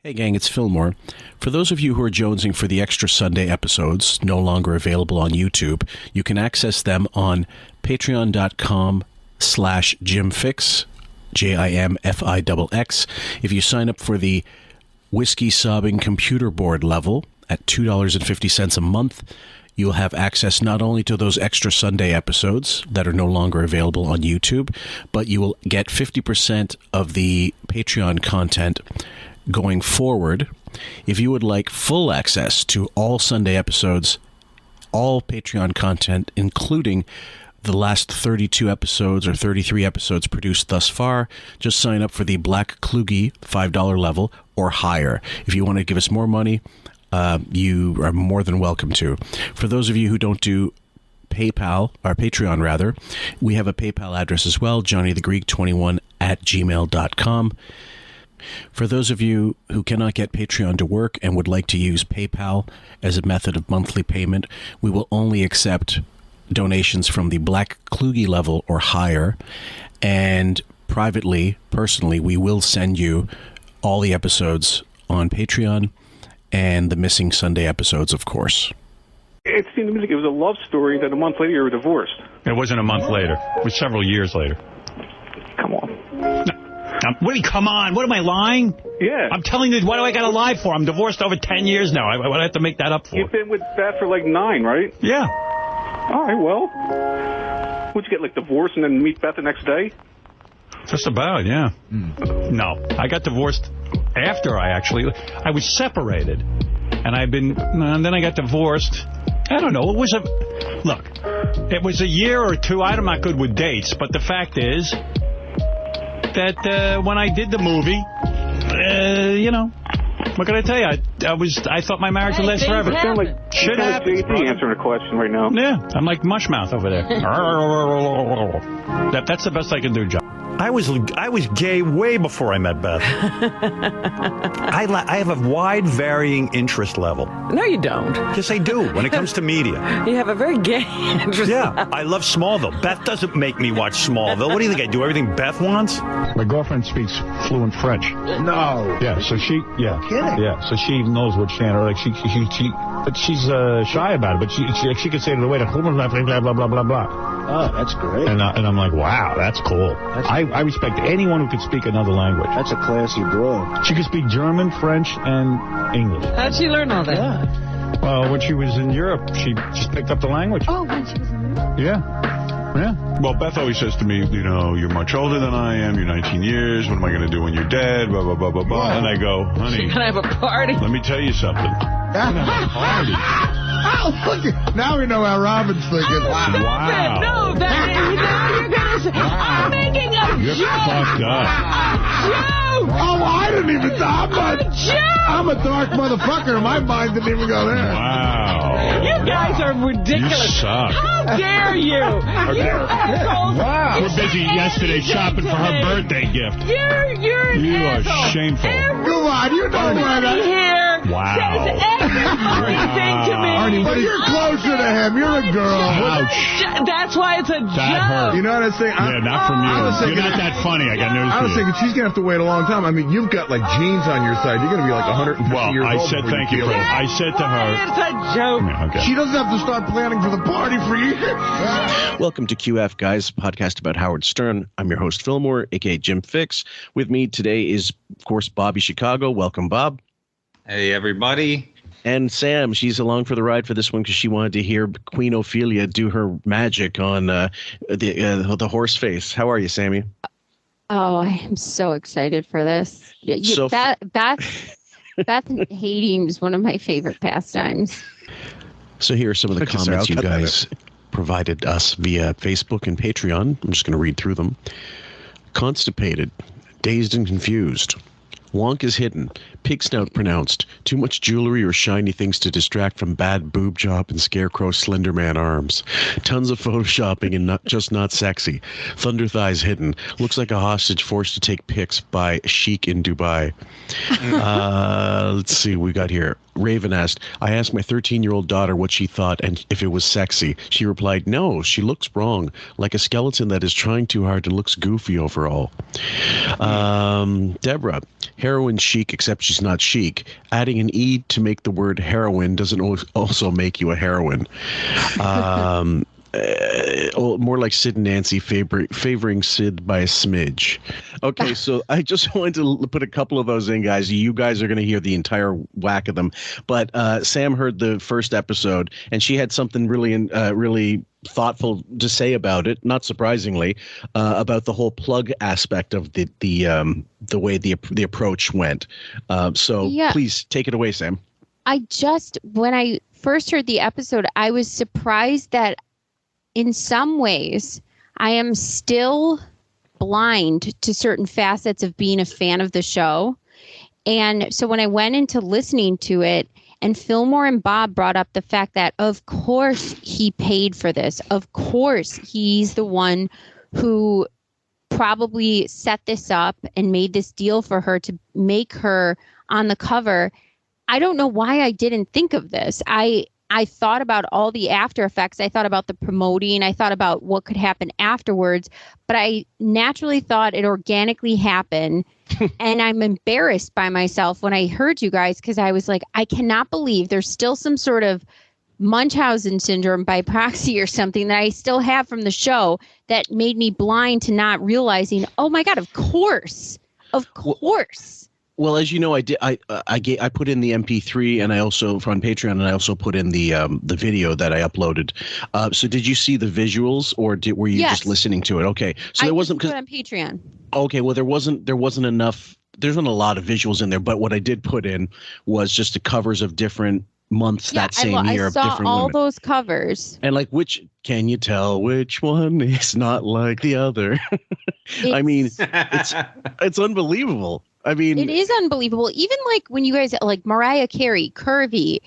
Hey gang, it's Fillmore. For those of you who are jonesing for the extra Sunday episodes, no longer available on YouTube, you can access them on patreon.com/JimFix, JIMFIXX. If you sign up for the Whiskey Sobbing Computer Board level at $2.50 a month, you'll have access not only to those extra Sunday episodes that are no longer available on YouTube, but you will get 50% of the Patreon content going forward. If you would like full access to all Sunday episodes, all Patreon content, including the last 32 episodes or 33 episodes produced thus far, just sign up for the Black Kluge $5 level or higher. If you want to give us more money, you are more than welcome to. For those of you who don't do PayPal, or Patreon rather, we have a PayPal address as well, johnnythegreek21@gmail.com. For those of you who cannot get Patreon to work and would like to use PayPal as a method of monthly payment, we will only accept donations from the Black Kluge level or higher. And privately, personally, we will send you all the episodes on Patreon and the missing Sunday episodes, of course. It seemed to me like it was a love story that a month later you were divorced. It wasn't a month later. It was several years later. Come on. Come on. What am I lying? Yeah. I'm telling you, what do I got to lie for? I'm divorced over 10 years now. What do I have to make that up for? You've been with Beth for like 9, right? Yeah. All right, well. Would you get like divorced and then meet Beth the next day? Just about, yeah. No. I got divorced after I was separated. And then I got divorced. I don't know. It was a year or two. I'm not good with dates, but the fact is that when I did the movie, what can I tell you? I thought my marriage would last forever. Shit happens, JD answering a question right now. Yeah, I'm like Mushmouth over there. That's the best I can do, John. I was gay way before I met Beth. I have a wide varying interest level. No, you don't. Yes, I do. When it comes to media. You have a very gay interest. Yeah, I love Smallville. Beth doesn't make me watch Smallville. What do you think? I do everything Beth wants? My girlfriend speaks fluent French. No. Yeah, so she, Kidding. Yeah, so she knows what channel. Like but she's shy about it. But she could say to the waiter, blah blah blah blah blah blah. Oh, that's great. And I'm like, wow, that's cool. I respect anyone who could speak another language. That's a classy broad. She could speak German, French, and English. How'd she learn all that? Yeah. Well, when she was in Europe, she just picked up the language. Oh, when she was in Europe? Yeah. Yeah. Well, Beth always says to me, you're much older than I am. You're 19 years. What am I going to do when you're dead? Blah, blah, blah, blah, blah. And I go, honey. You're going to have a party? Let me tell you something. We're going to have a party. Oh, look at, now we know how Robin's thinking. Wow. No, now you're going to say, I'm making a You're joke. fucked up. Joke. Oh, I didn't even thought, but I'm a dark motherfucker. My mind didn't even go there. Wow. You guys are ridiculous. You suck. How dare you? You assholes. Wow. We're busy yesterday shopping for her birthday gift. You're an You are asshole. shameful. Come on, you know what? Everybody here Wow. says everything to me. Arnie, but you're closer to him. You're a girl. Ouch. That's why it's a That joke. hurt. You know what I was saying? Yeah, not from you. I was You're thinking- not that funny. I got news I was for you. thinking she's going to have to wait a long time. I mean, you've got like genes on your side. You're going to be like 150 Well, years I old. said before thank you feel for it. it. I said to her. It's a joke. Yeah, okay. She doesn't have to start planning for the party for years. Welcome to QF, guys, podcast about Howard Stern. I'm your host, Fillmore, a.k.a. Jim Fix. With me today is, of course, Bobby Chicago. Welcome, Bob. Hey, everybody. And Sam, she's along for the ride for this one because she wanted to hear Queen Ophelia do her magic on the horse face. How are you, Sammy? Oh, I am so excited for this. Beth hating is one of my favorite pastimes. So here are some of the Podchaser, comments I'll you cut that guys provided us via Facebook and Patreon. I'm just going to read through them. Constipated, dazed and confused. Wonk is hidden. Pig snout pronounced. Too much jewelry or shiny things to distract from bad boob job and scarecrow Slenderman arms. Tons of photoshopping and not sexy. Thunder thighs hidden. Looks like a hostage forced to take pics by Sheik in Dubai. Let's see what we got here. Raven asked, I asked my 13-year-old daughter what she thought and if it was sexy. She replied, no, she looks wrong, like a skeleton that is trying too hard and looks goofy overall. Deborah, heroin chic, except she's not chic. Adding an E to make the word heroin doesn't also make you a heroine. More like Sid and Nancy favoring Sid by a smidge. Okay, so I just wanted to put a couple of those in, guys. You guys are going to hear the entire whack of them. But Sam heard the first episode, and she had something really thoughtful to say about it. Not surprisingly, about the whole plug aspect of the way the approach went. So please take it away, Sam. When I first heard the episode, I was surprised that in some ways, I am still blind to certain facets of being a fan of the show. And so when I went into listening to it, and Fillmore and Bob brought up the fact that, of course, he paid for this. Of course, he's the one who probably set this up and made this deal for her to make her on the cover. I don't know why I didn't think of this. I thought about all the after effects. I thought about the promoting. I thought about what could happen afterwards. But I naturally thought it organically happened. And I'm embarrassed by myself when I heard you guys, because I was like, I cannot believe there's still some sort of Munchausen syndrome by proxy or something that I still have from the show that made me blind to not realizing, oh, my God, of course. Of course. Well, as you know, I did. I put in the MP3, and I also on Patreon, and I also put in the video that I uploaded. So, did you see the visuals, or were you just listening to it? Okay, so there wasn't put it on Patreon. Okay, well, there wasn't enough. There wasn't a lot of visuals in there, but what I did put in was just the covers of different months that same year of different women. I saw all those covers. And can you tell which one is not like the other? I mean, it's unbelievable. I mean, it is unbelievable. Even like when you guys like Mariah Carey, curvy,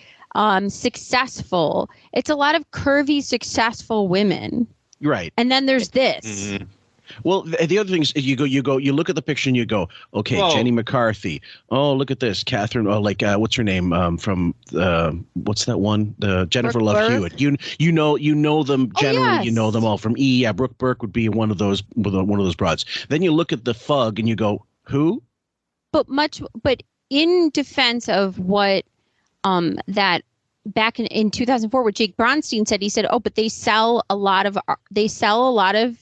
successful. It's a lot of curvy, successful women. Right. And then there's this. Mm-hmm. Well, the other thing is you look at the picture and you go, okay, whoa. Jenny McCarthy. Oh, look at this. Catherine. Oh, what's her name? From what's that one? Jennifer Brooke Love Burke? Hewitt. You know them generally. Oh, yes. You know them all from E. Yeah, Brooke Burke would be one of those broads. Then you look at the Fug and you go, who? But in defense of what that back in 2004, what Jake Bronstein said, he said, oh, but they sell a lot of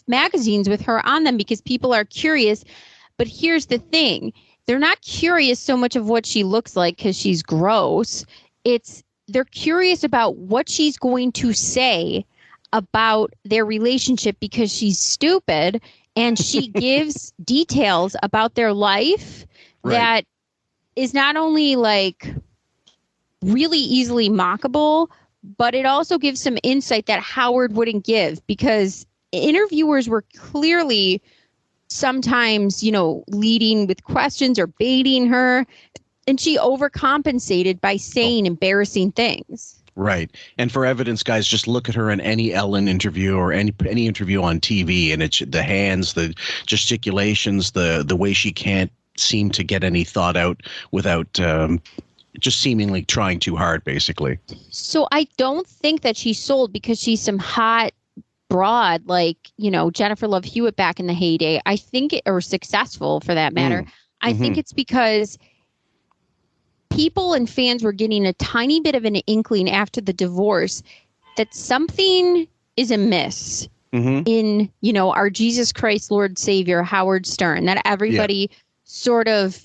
magazines with her on them because people are curious. But here's the thing. They're not curious so much of what she looks like because she's gross. They're curious about what she's going to say about their relationship because she's stupid, and she gives details about their life that is not only like really easily mockable, but it also gives some insight that Howard wouldn't give, because interviewers were clearly sometimes, leading with questions or baiting her, and she overcompensated by saying embarrassing things. Right. And for evidence, guys, just look at her in any Ellen interview or any interview on TV, and it's the hands, the gesticulations, the way she can't seem to get any thought out without just seemingly trying too hard, basically. So I don't think that she's sold because she's some hot broad like, Jennifer Love Hewitt back in the heyday. I think or successful for that matter. I think it's because people and fans were getting a tiny bit of an inkling after the divorce that something is amiss in, our Jesus Christ, Lord Savior, Howard Stern, that everybody sort of,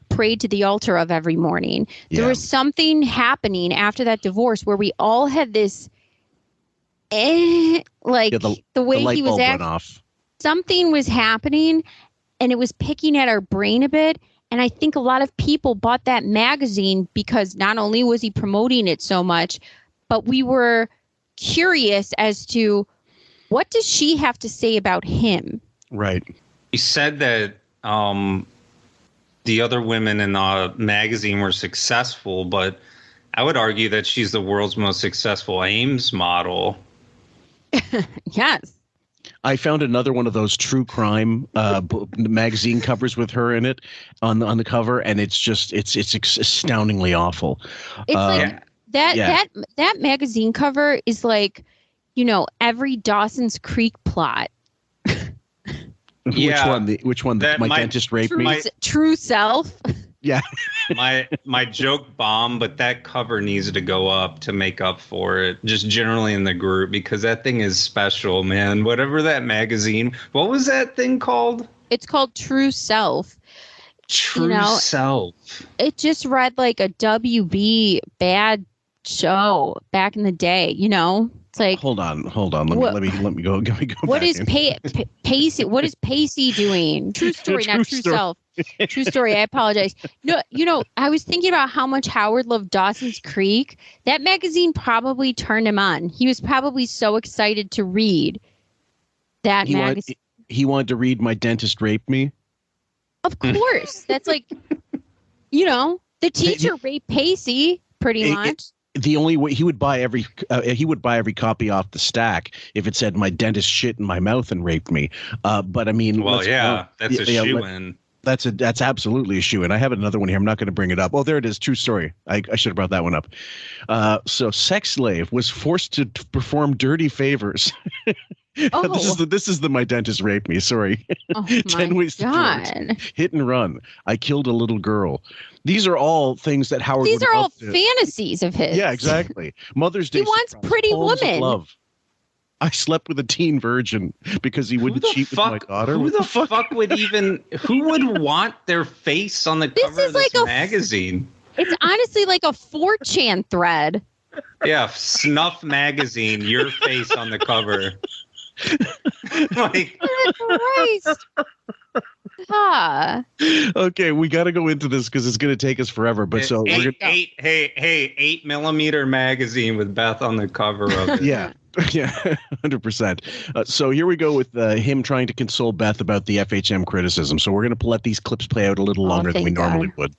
prayed to the altar of every morning. Yeah. There was something happening after that divorce where we all had this, the way he was acting. Something was happening, and it was picking at our brain a bit. And I think a lot of people bought that magazine because not only was he promoting it so much, but we were curious as to what does she have to say about him? Right. He said that the other women in the magazine were successful, but I would argue that she's the world's most successful Ames model. Yes. I found another one of those true crime magazine covers with her in it on the cover, and it's astoundingly awful. It's that magazine cover is like, every Dawson's Creek plot. Which one? Which one? My dentist raped me. True Self. Yeah. my joke bombed, but that cover needs to go up to make up for it. Just generally in the group, because that thing is special, man. Whatever that magazine. What was that thing called? It's called True Self. True Self. It just read like a WB bad show back in the day. It's like, hold on. Let me go. What back is in. Pacey? What is Pacey doing? True story, not true self. True story. I apologize. No, I was thinking about how much Howard loved Dawson's Creek. That magazine probably turned him on. He was probably so excited to read that magazine. He wanted to read My Dentist Raped Me. Of course, that's like, the teacher raped Pacey pretty much. The only way he would buy every copy off the stack if it said my dentist shit in my mouth and raped me. But I mean, that's a shoe-in. That's absolutely a shoe-in. I have another one here. I'm not going to bring it up. Oh, there it is. True story. I should have brought that one up. So, sex slave was forced to perform dirty favors. Oh. This is the My Dentist Raped Me. Sorry. Oh 10 ways to do it. Hit and run. I killed a little girl. These are all things that Howard. These are all fantasies of his. Yeah, exactly. Mother's Day. He wants Pretty Woman. Love. I slept with a teen virgin because he wouldn't cheat with my daughter. Who the fuck would even? Who would want their face on the cover of this magazine? It's honestly like a 4chan thread. Yeah, Snuff Magazine. Your face on the cover. Like, Christ. Okay, we got to go into this because it's going to take us forever. But so 8mm magazine with Beth on the cover of it. Yeah, 100%. So here we go with him trying to console Beth about the FHM criticism. So we're going to let these clips play out a little longer than we normally would.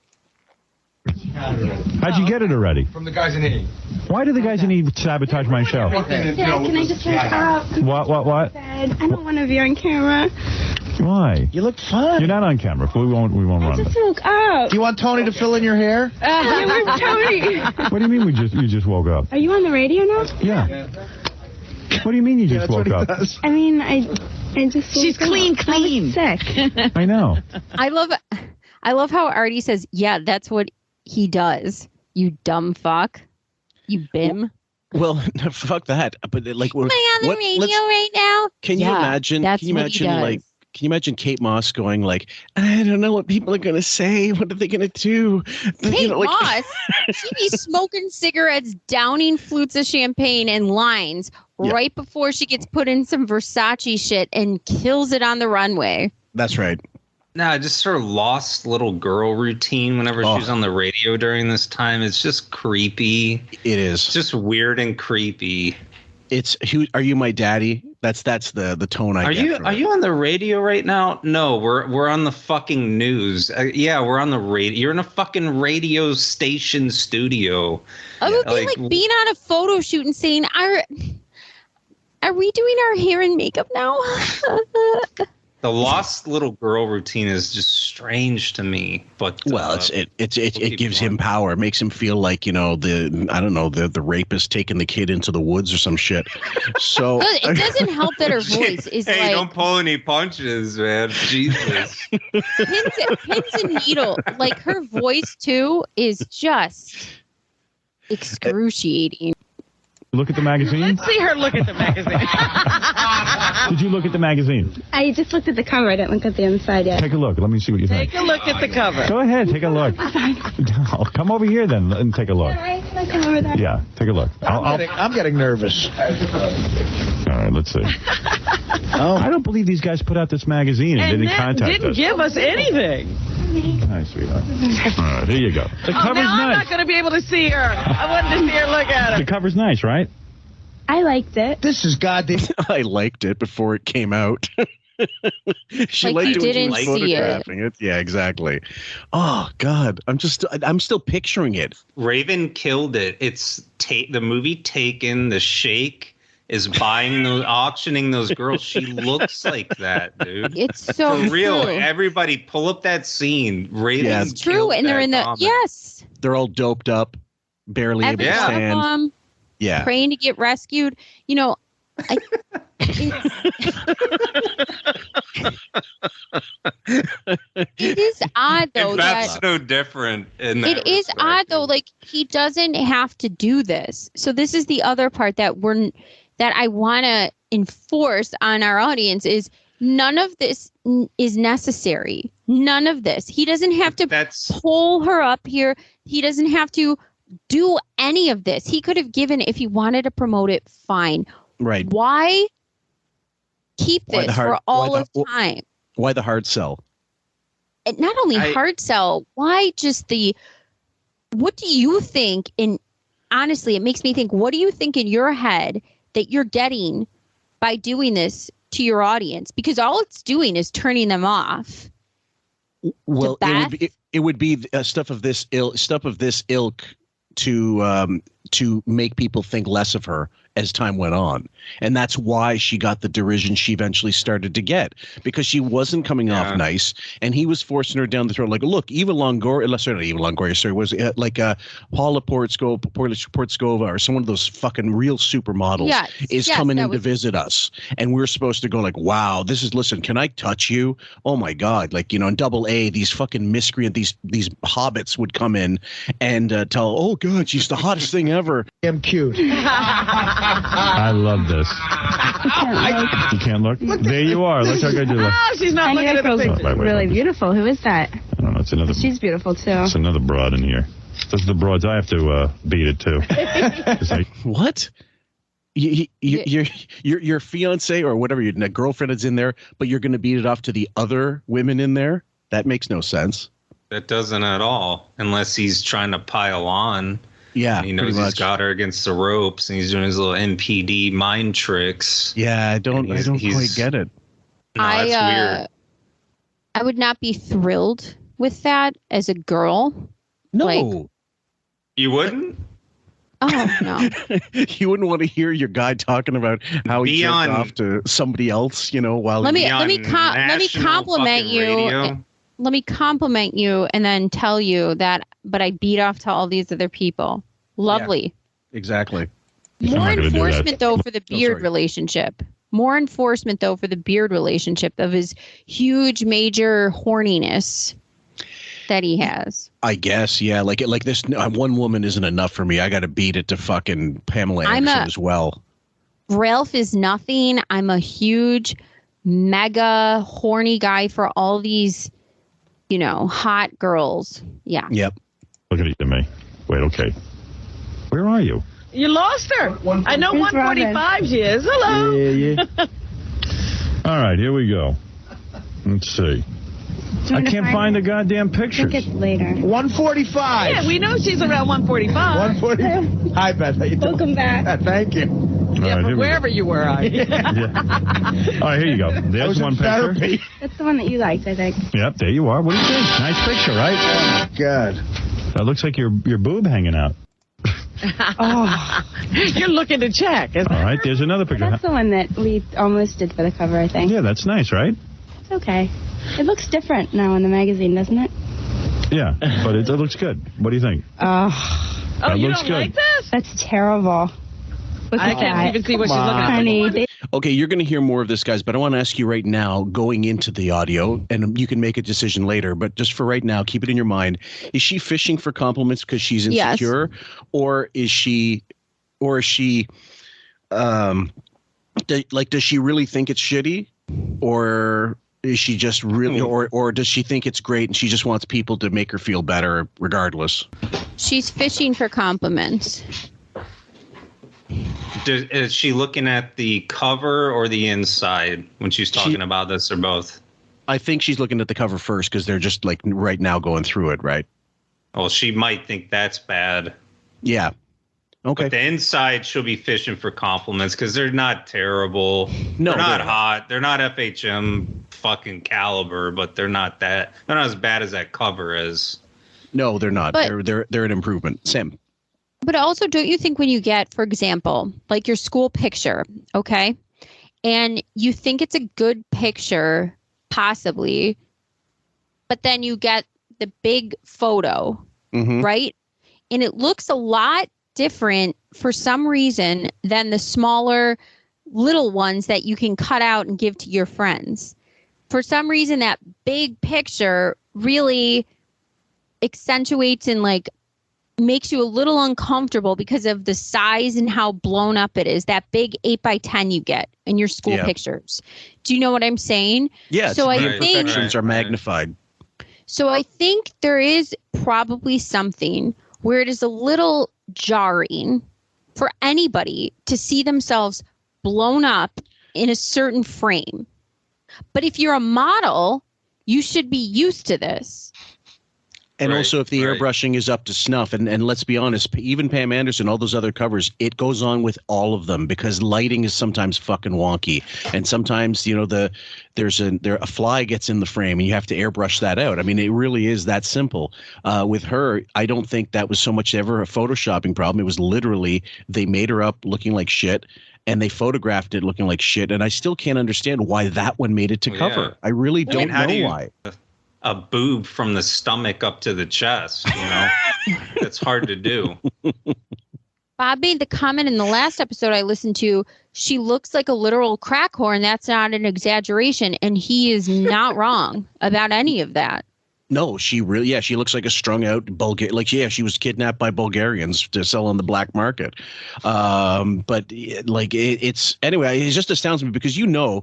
How'd you get it already? From the guys in E. Why do the guys in E sabotage my show? Dad, can I just wake up? What? Dad, I don't want to be on camera. Why? You look fun. You're not on camera. We won't I run. just woke up. Do you want Tony to fill in your hair? Yeah, where's Tony? What do you mean you just woke up? Are you on the radio now? Yeah. What do you mean you just woke up? I mean, I just. She's clean. I was sick. I know. I love how Artie says, "Yeah, that's what he does." You dumb fuck. You bim. Well, fuck that. But like, am I on the radio right now? Can you imagine? Can you imagine Kate Moss going like, I don't know what people are going to say. What are they going to do? Kate Moss, she'd be smoking cigarettes, downing flutes of champagne and lines right before she gets put in some Versace shit and kills it on the runway. That's right. No, just her lost little girl routine whenever she's on the radio during this time. It's just creepy. It is. It's just weird and creepy. It's Are You My Daddy? That's the tone I get. Are you on the radio right now? No, we're on the fucking news. Yeah, we're on the radio. You're in a fucking radio station studio. It would be like being on a photo shoot and saying, "Are we doing our hair and makeup now?" The lost little girl routine is just strange to me, but it gives him power. It makes him feel like the rapist taking the kid into the woods or some shit. So it doesn't help that her voice is hey, don't pull any punches, man. Jesus. pins and needle. Like her voice too is just excruciating. Look at the magazine? Let's see her look at the magazine. Did you look at the magazine? I just looked at the cover. I didn't look at the inside yet. Take a look. Let me see what you think. Take a look at the cover. Go ahead. Take a look. Oh, come over here then and take a look. Can I come over there? Yeah, take a look. I'm getting nervous. All right, let's see. I don't believe these guys put out this magazine and didn't contact didn't us. give us anything. Hi, sweetheart. All right, here you go. The cover's now I'm nice. not going to be able to see her. I wanted to see her look at The it. cover's nice, right? I liked it. This is goddamn. I liked it before it came out. She Like liked you it when she didn't was see it. photographing it. Yeah, exactly. Oh God, I'm still picturing it. Raven killed it. It's the movie Taken. The Shake is auctioning those girls. She looks like that, dude. It's so for real. true. Everybody, pull up that scene. Raven. Yeah, It's true, and they're in the yes. They're all doped up, barely able to Every one of stand. them Yeah. praying to get rescued. It is odd though. And that's no different. It is odd though. Like he doesn't have to do this. So this is the other part that I want to enforce on our audience is none of this is necessary. None of this. He doesn't have to pull her up here. He doesn't have to do any of this. He could have given, if he wanted to promote it, fine. Right. Why keep this for all of time? Why the hard sell? And not only hard sell, why just what do you think honestly, it makes me think, what do you think in your head that you're getting by doing this to your audience? Because all it's doing is turning them off. Well, it would be stuff of this ilk to make people think less of her as time went on. And that's why she got the derision she eventually started to get, because she wasn't coming off nice, and he was forcing her down the throat. Like, look, Eva Longoria, sorry, not Eva Longoria, sorry, was Paula Portskova, or some of those fucking real supermodels is coming in to visit us. And we're supposed to go like, wow, listen, can I touch you? Oh my God. Like, in Double A, these fucking miscreant, these hobbits would come in and tell, oh God, she's the hottest thing ever. I'm cute. I love this. You can't look? There you are. Look how good you look. Oh, she's not looking at the picture. Really beautiful. Who is that? I don't know. It's another. She's beautiful, too. It's another broad in here. Those are the broads I have to beat it to. What? Your fiance or whatever, your girlfriend is in there, but you're going to beat it off to the other women in there? That makes no sense. That doesn't at all, unless he's trying to pile on. Yeah, and he knows he's got her against the ropes, and he's doing his little NPD mind tricks. Yeah, I don't quite get it. No, that's weird. I would not be thrilled with that as a girl. No. You wouldn't? Oh, no. You wouldn't want to hear your guy talking about how he jerked off to somebody else, while let me compliment you. Let me compliment you and then tell you that, but I beat off to all these other people. Lovely. Yeah, exactly. More enforcement, though, for the beard relationship. More enforcement, though, for the beard relationship of his huge, major horniness that he has. I guess, yeah. Like this, one woman isn't enough for me. I got to beat it to fucking Pamela Anderson as well. Ralph is nothing. I'm a huge, mega horny guy for all these, hot girls. Yeah. Yep. Look at me. Wait, okay. Where are you? You lost her. I know 145 she is. Hello. Yeah. All right, here we go. Let's see. I can't find the goddamn pictures. Look at later. 145. Yeah, we know she's around 145. 145. Hi, Beth. How you doing? Welcome back. Thank you. Yeah, from wherever you were. All right, here you go. There's one picture. That's the one that you liked, I think. Yep, there you are. What do you think? Nice picture, right? Oh, God. That looks like your boob hanging out. Oh, you're looking to check. All right, there's another picture. That's the one that we almost did for the cover, I think. Yeah, that's nice, right? It's okay. It looks different now in the magazine, doesn't it? Yeah, but it looks good. What do you think? Oh, you looks don't good. like this? That's terrible. I can't even see what she's looking at. Honey, Okay, you're going to hear more of this, guys, but I want to ask you right now, going into the audio, and you can make a decision later, but just for right now, keep it in your mind. Is she fishing for compliments because she's insecure? Yes. Or is she does she really think it's shitty? Or is she just really, or does she think it's great and she just wants people to make her feel better regardless? She's fishing for compliments. Is she looking at the cover or the inside when she's talking about this, or both? I think she's looking at the cover first because they're just like right now going through it, right? Well, she might think that's bad. Yeah. Okay. But the inside, she'll be fishing for compliments because they're not terrible. No, they're not hot. They're not FHM fucking caliber, but they're not as bad as that cover is. No, they're not. But they're an improvement. Sam. But also, don't you think when you get, for example, like your school picture, okay, and you think it's a good picture, possibly, but then you get the big photo, right? And it looks a lot different for some reason than the smaller little ones that you can cut out and give to your friends. For some reason, that big picture really accentuates and like makes you a little uncomfortable because of the size and how blown up it is. That big 8x10 you get in your school pictures. Do you know what I'm saying? Yeah. So I the think imperfections are magnified. So I think there is probably something where it is a little jarring for anybody to see themselves blown up in a certain frame. But if you're a model, you should be used to this. And also, if the airbrushing is up to snuff, and let's be honest, even Pam Anderson, all those other covers, it goes on with all of them because lighting is sometimes fucking wonky, and sometimes a fly gets in the frame and you have to airbrush that out. I mean, it really is that simple. With her, I don't think that was so much ever a photoshopping problem. It was literally they made her up looking like shit. And they photographed it looking like shit, and I still can't understand why that one made it to cover. I really don't know why. A boob from the stomach up to the chest, That's hard to do. Bob made the comment in the last episode I listened to, she looks like a literal crack whore, and that's not an exaggeration, and he is not wrong about any of that. No, she really, she looks like a strung out she was kidnapped by Bulgarians to sell on the black market. But it's anyway, it just astounds me because a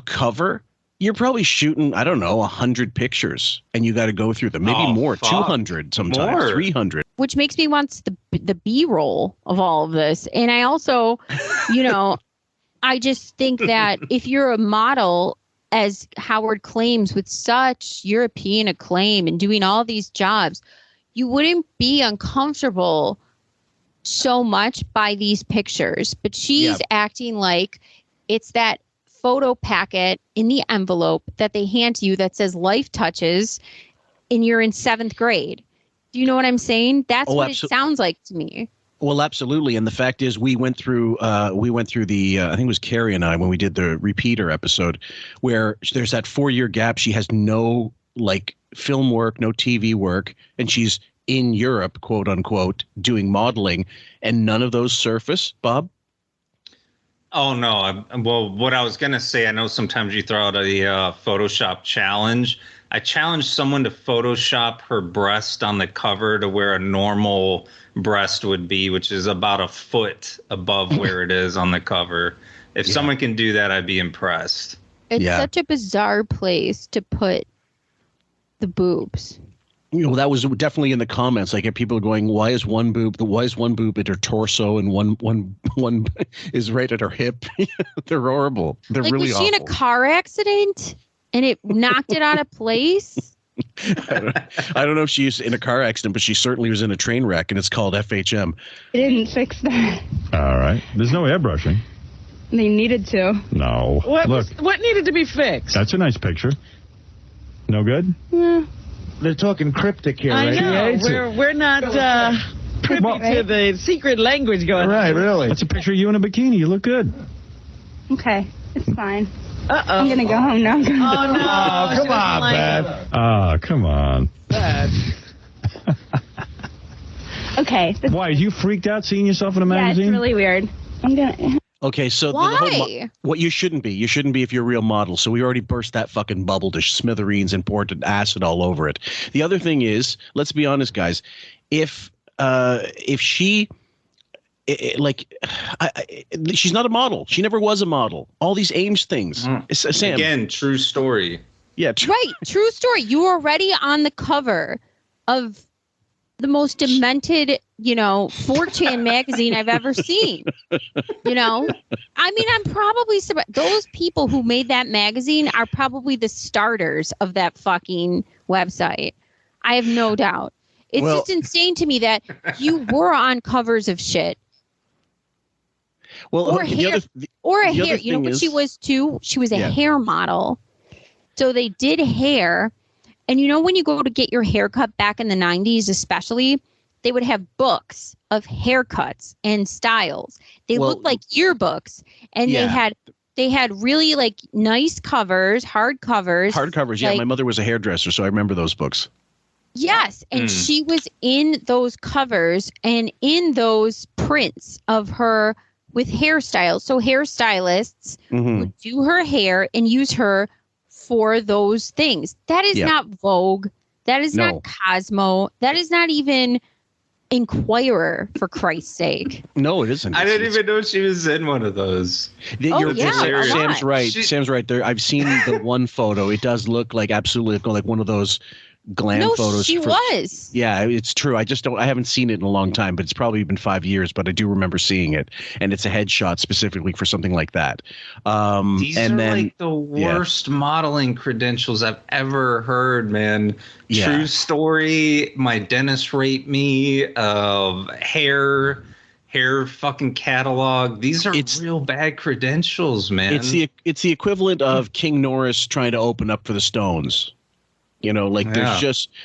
cover, you're probably shooting, I don't know, 100 pictures and you got to go through them, maybe more, 200 sometimes, 300. Which makes me want the B-roll of all of this. And I also, I just think that if you're a model, as Howard claims, with such European acclaim and doing all these jobs, you wouldn't be uncomfortable so much by these pictures. But she's acting like it's that photo packet in the envelope that they hand to you that says Life Touches and you're in 7th grade. Do you know what I'm saying? That's what it sounds like to me. Well, absolutely. And the fact is we went through the, I think it was Carrie and I, when we did the repeater episode, where there's that 4-year gap. She has no film work, no TV work, and she's in Europe, quote unquote, doing modeling, and none of those surface, Bob? Oh, no. Well, what I was going to say, I know sometimes you throw out a Photoshop challenge. I challenged someone to Photoshop her breast on the cover to where a normal breast would be, which is about a foot above where it is on the cover. If someone can do that, I'd be impressed. It's such a bizarre place to put the boobs. That was definitely in the comments. I get people going, why is one boob at her torso and one is right at her hip? They're horrible. They're really awful. Was she in a car accident and it knocked it out of place? I don't know if she's in a car accident, but she certainly was in a train wreck, and it's called FHM. They didn't fix that. All right. There's no airbrushing. They needed to. No. What needed to be fixed? That's a nice picture. No good? Yeah. They're talking cryptic here. I right? know. We're not privy to the secret language going on. Right, really. That's a picture of you in a bikini. You look good. Okay, it's fine. Uh-oh. I'm going to go home now. Oh, no. Oh, come on, Beth. Oh, come on. Okay. Why, are you freaked out seeing yourself in a magazine? Yeah, it's really weird. I'm going to... Okay, so why? What you shouldn't be if you're a real model. So we already burst that fucking bubble to smithereens and poured acid all over it. The other thing is, let's be honest, guys. If she, she's not a model. She never was a model. All these Ames things. Sam. Again, true story. Yeah. Right. True story. You were already on the cover of the most demented, 4chan magazine I've ever seen. I mean, I'm probably surprised. Those people who made that magazine are probably the starters of that fucking website. I have no doubt. It's just insane to me that you were on covers of shit. Well, or hair. You know what she was too? She was a hair model. So they did hair. And when you go to get your haircut back in the 90s, especially, they would have books of haircuts and styles. They looked like yearbooks, and they had really nice covers, hard covers. Hard covers, yeah. My mother was a hairdresser, so I remember those books. Yes, and she was in those covers and in those prints of her with hairstyles. So hairstylists would do her hair and use her for those things. That is not Vogue. That is not Cosmo. That is not even Inquirer, for Christ's sake. No, it isn't. I didn't even know she was in one of those. Sam's right. Sam's right there. I've seen the one photo. It does look like absolutely like one of those glam photos. She was. Yeah, it's true. I haven't seen it in a long time, but it's probably been 5 years, but I do remember seeing it. And it's a headshot specifically for something like that. These are like the worst modeling credentials I've ever heard, man. Yeah. True story. My dentist raped me. Hair fucking catalog. These are real bad credentials, man. It's the equivalent of King Norris trying to open up for the Stones. You know, like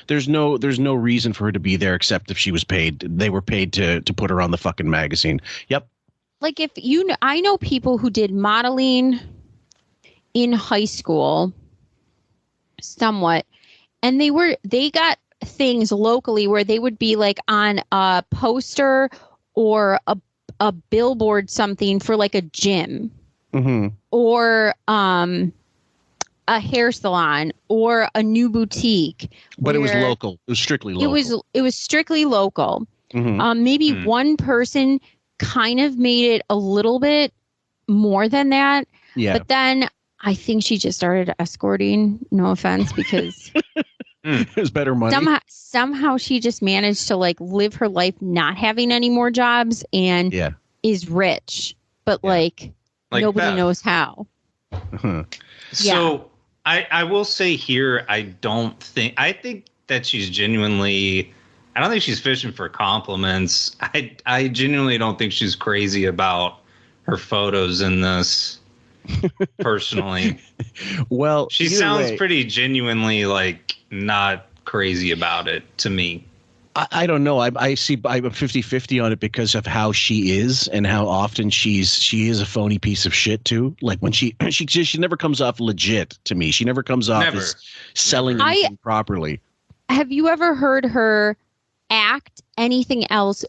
there's no reason for her to be there except if she was paid. They were paid to put her on the fucking magazine. Yep. Like I know people who did modeling in high school somewhat, and they got things locally where they would be like on a poster or a billboard, something for like a gym or a hair salon or a new boutique. But it was local. It was strictly local. It was strictly local. Maybe one person kind of made it a little bit more than that. Yeah. But then I think she just started escorting. No offense, because it was better money. Somehow she just managed to like live her life not having any more jobs and is rich, but like nobody knows how. So I will say here, I think that she's genuinely, I don't think she's fishing for compliments. I genuinely don't think she's crazy about her photos in this personally. Well, she sounds pretty genuinely like not crazy about it to me. I don't know. I'm 50-50 on it because of how she is and how often she is a phony piece of shit too. Like when she never comes off legit to me. She never comes off as selling anything properly. Have you ever heard her act anything else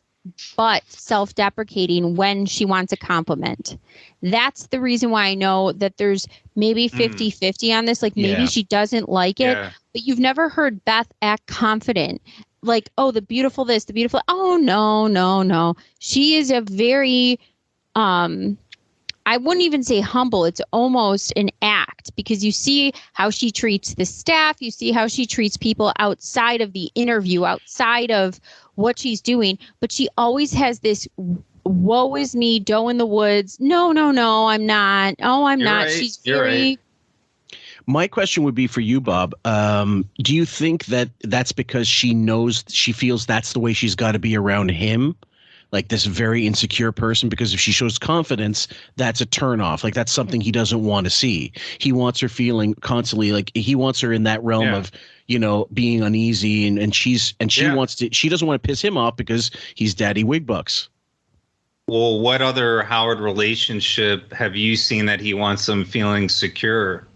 but self-deprecating when she wants a compliment? That's the reason why I know that there's maybe 50-50 on this. Like maybe she doesn't like it, but you've never heard Beth act confident. Like, oh, the beautiful this, the beautiful. Oh, no. She is a very, I wouldn't even say humble. It's almost an act because you see how she treats the staff. You see how she treats people outside of the interview, outside of what she's doing. But she always has this woe is me, doe in the woods. No, I'm not. Oh, I'm not. Right. She's very... Right. My question would be for you, Bob. Do you think that that's because she feels that's the way she's got to be around him? Like this very insecure person? Because if she shows confidence, that's a turnoff. Like that's something he doesn't want to see. He wants her feeling constantly like he wants her in that realm of, being uneasy and she doesn't want to piss him off because he's Daddy Wigbucks. Well, what other Howard relationship have you seen that he wants them feeling secure?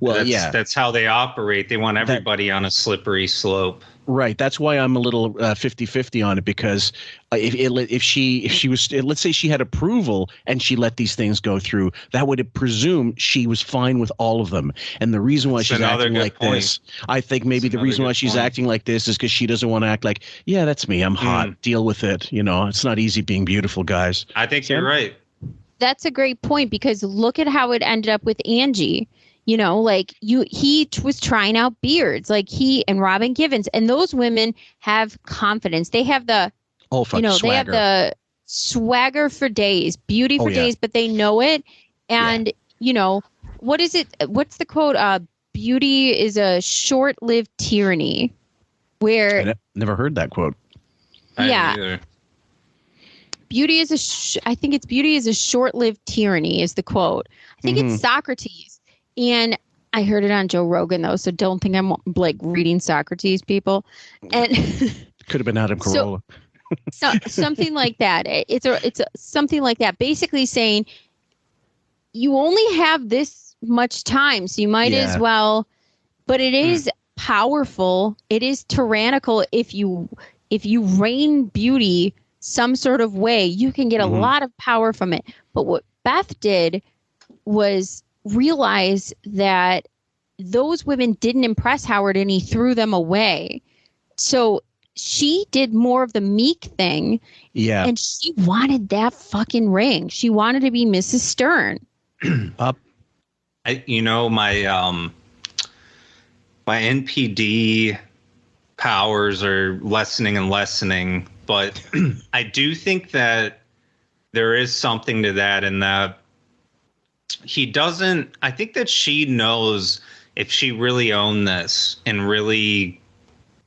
Well, that's how they operate. They want everybody on a slippery slope. Right. That's why I'm a little 50-50 on it, because if she was, let's say she had approval and she let these things go through, that would presume she was fine with all of them. And the reason why she's acting like this, I think maybe the reason why she's acting like this is because she doesn't want to act like, yeah, that's me. I'm hot. Deal with it. It's not easy being beautiful, guys. I think you're right. That's a great point, because look at how it ended up with Angie. He was trying out beards, like he and Robin Givens, and those women have confidence. They have the, swagger. They have the swagger for days, beauty for days, but they know it. And, what is it? What's the quote? Beauty is a short-lived tyranny. Where I never heard that quote. Beauty is I think it's beauty is a short-lived tyranny is the quote. I think it's Socrates. And I heard it on Joe Rogan, though, so don't think I'm like reading Socrates, people. And could have been Adam Carolla. Something like that. It's something like that. Basically saying you only have this much time, so you might as well. But it is powerful. It is tyrannical if you reign beauty some sort of way, you can get a lot of power from it. But what Beth did was realize that those women didn't impress Howard and he threw them away. So she did more of the meek thing. Yeah. And she wanted that fucking ring. She wanted to be Mrs. Stern. Up. My NPD powers are lessening, but I do think that there is something to that, in that I think that she knows if she really owned this and really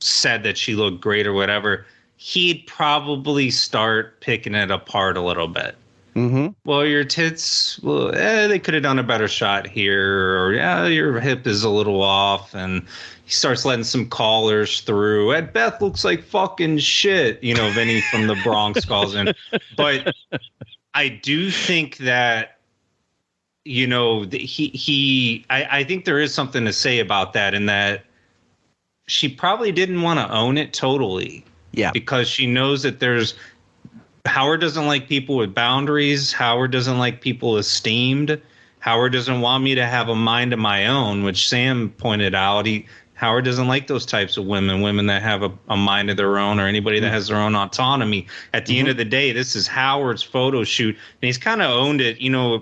said that she looked great or whatever, he'd probably start picking it apart a little bit. Mm-hmm. Well, your tits, they could have done a better shot here, or your hip is a little off, and he starts letting some callers through. And Beth looks like fucking shit, Vinny from the Bronx calls in. But I do think that, I think there is something to say about that, in that she probably didn't want to own it totally. Yeah. Because she knows that Howard doesn't like people with boundaries. Howard doesn't like people esteemed. Howard doesn't want me to have a mind of my own, which Sam pointed out. Howard doesn't like those types of women that have a mind of their own, or anybody that has their own autonomy. At the end of the day, this is Howard's photo shoot, and he's kind of owned it.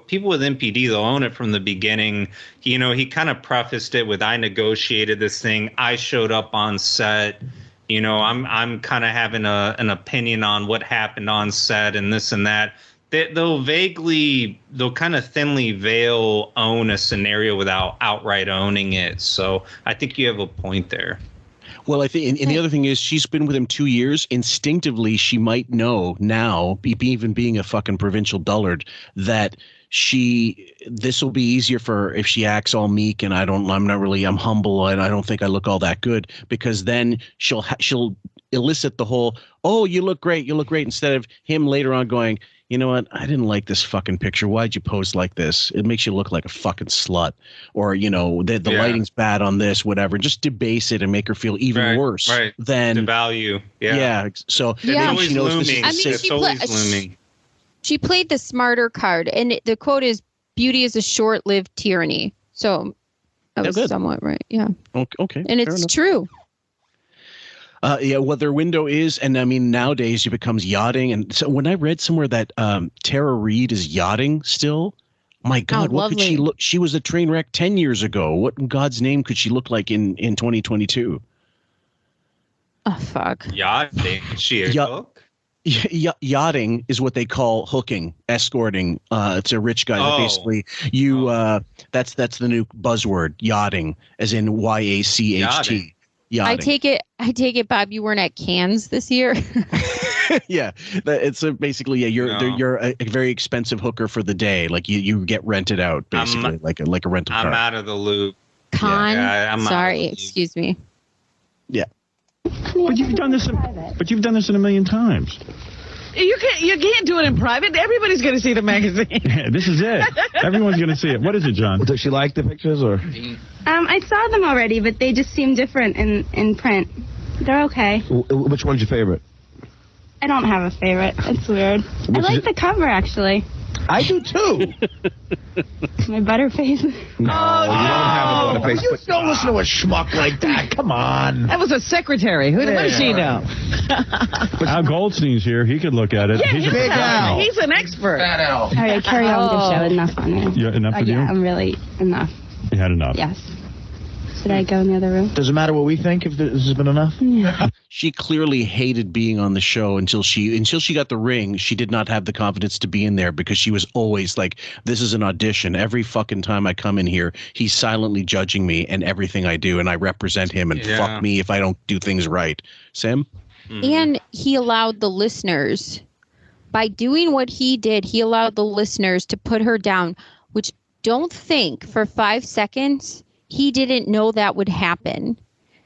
People with MPD, they'll own it from the beginning. He kind of prefaced it with, I negotiated this thing. I showed up on set. I'm kind of having an opinion on what happened on set and this and that. They'll kind of thinly veil own a scenario without outright owning it. So I think you have a point there. Well, I think, and the other thing is, she's been with him 2 years. Instinctively, she might know now, even being a fucking provincial dullard, that this will be easier for her if she acts all meek and I'm humble and I don't think I look all that good, because then she'll elicit the whole, oh, you look great, instead of him later on going, you know what, I didn't like this fucking picture. Why'd you pose like this? It makes you look like a fucking slut. Or, the lighting's bad on this, whatever. Just debase it and make her feel even worse than the value. Yeah. Yeah. So she knows it's always looming. She played the smarter card, and the quote is, "Beauty is a short-lived tyranny." So that was somewhat right. Yeah. Okay. And it's true. What their window is, and I mean, nowadays it becomes yachting. And so when I read somewhere that Tara Reid is yachting still, my God, what could she look? She was a train wreck 10 years ago. What in God's name could she look like in 2022? Oh, fuck. Yachting? Is she a hook? Yachting is what they call hooking, escorting. It's a rich guy. That basically, that's the new buzzword, yachting, as in YACHT. Yachting. I take it, Bob, you weren't at Cannes this year. Yeah, it's basically you're a very expensive hooker for the day. Like you get rented out basically, like a rental car. I'm out of the loop. Sorry, excuse me. Yeah. But you've done this. But you've done this in a million times. You can't do it in private. Everybody's going to see the magazine. Yeah, this is it. Everyone's going to see it. What is it, John? Does she like the pictures or? I saw them already, but they just seem different in print. They're okay. Which one's your favorite? I don't have a favorite. It's weird. I like the cover, actually. I do too. My butterface. No, you don't have a butterface. You don't listen to a schmuck like that. Come on. That was a secretary. What does she know? But Al Goldstein's here. He could look at it. Yeah, he's a big Al. He's an expert. Fat Al. All right, carry on with the show. Enough on it. Yeah, enough with you? Yeah, I'm really enough. You had enough. Yes. Should I go in the other room? Does it matter what we think if this has been enough? Yeah. She clearly hated being on the show until she got the ring. She did not have the confidence to be in there because she was always like, this is an audition. Every fucking time I come in here, he's silently judging me and everything I do, and I represent him, and fuck me if I don't do things right. Sam? Mm-hmm. And he allowed the listeners, by doing what he did, he allowed the listeners to put her down, which don't think for 5 seconds he didn't know that would happen.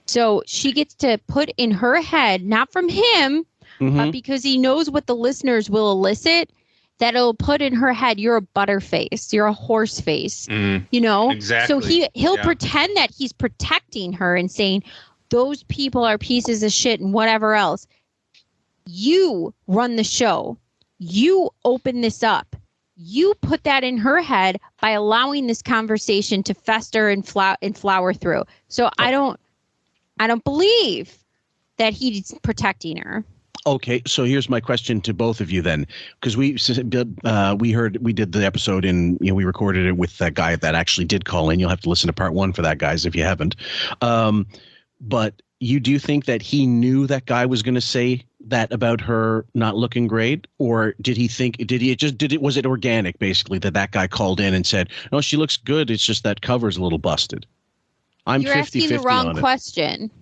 So she gets to put in her head, not from him, but because he knows what the listeners will elicit, that it'll put in her head, you're a butterface, you're a horse face, you know? Exactly. So he'll pretend that he's protecting her and saying, those people are pieces of shit and whatever else. You run the show. You open this up. You put that in her head by allowing this conversation to fester and flower through. So I don't believe that he's protecting her. Okay, so here's my question to both of you then, because we did the episode and we recorded it with that guy that actually did call in. You'll have to listen to part 1 for that, guys, if you haven't. But you do think that he knew that guy was going to say that about her not looking great, or was it organic basically that guy called in and said, "No, she looks good. It's just that cover's a little busted." You're asking the wrong question.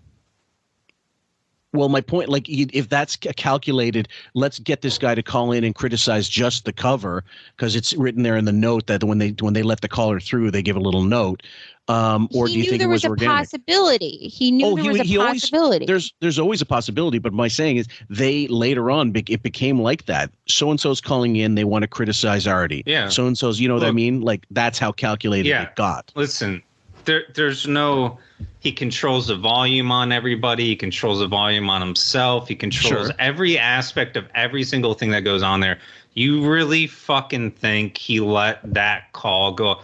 Well, my point, like, if that's calculated, let's get this guy to call in and criticize just the cover, because it's written there in the note that when they let the caller through, they give a little note. Or do you think it was organic? There was a possibility. He knew there was a possibility. There's always a possibility, but my saying is they later on it became like that. So and so's calling in, they want to criticize Artie. Yeah. So and so's, what I mean? Like that's how calculated it got. Listen, there's no. He controls the volume on everybody. He controls the volume on himself. He controls every aspect of every single thing that goes on there. You really fucking think he let that call go?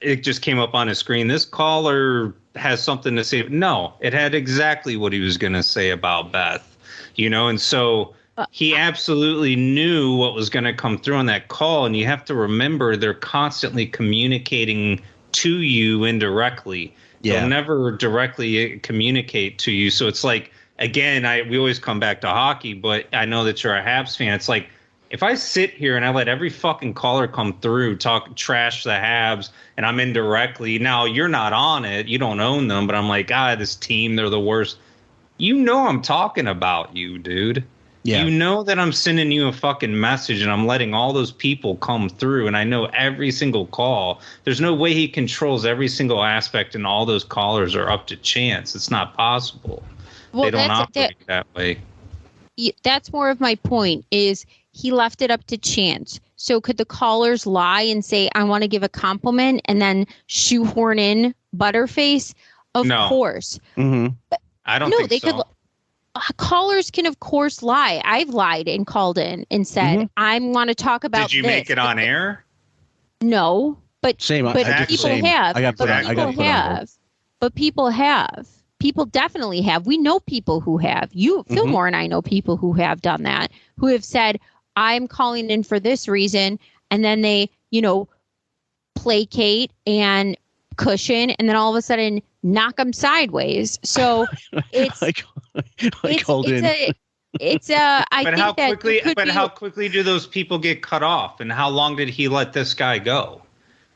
It just came up on his screen. This caller has something to say. No, it had exactly what he was going to say about Beth, and so he absolutely knew what was going to come through on that call. And you have to remember, they're constantly communicating to you indirectly. Yeah. They'll never directly communicate to you. So it's like, again, we always come back to hockey, but I know that you're a Habs fan. It's like, if I sit here and I let every fucking caller come through, talk trash the Habs, and I'm indirectly, now you're not on it, you don't own them, but I'm like, this team, they're the worst. I'm talking about you, dude. Yeah. You know that I'm sending you a fucking message and I'm letting all those people come through, and I know every single call. There's no way he controls every single aspect and all those callers are up to chance. It's not possible. Well, they don't operate that way. That's more of my point, is he left it up to chance. So could the callers lie and say, I want to give a compliment, and then shoehorn in Butterface? Of course. Mm-hmm. I don't think so. Callers can, of course, lie. I've lied and called in and said, I want to talk about this. Did you make it on air? No, but same. But people have. But people have. People definitely have. We know people who have. Fillmore and I know people who have done that, who have said, I'm calling in for this reason. And then they, placate and cushion, and then all of a sudden knock them sideways. So it's how quickly do those people get cut off, and how long did he let this guy go?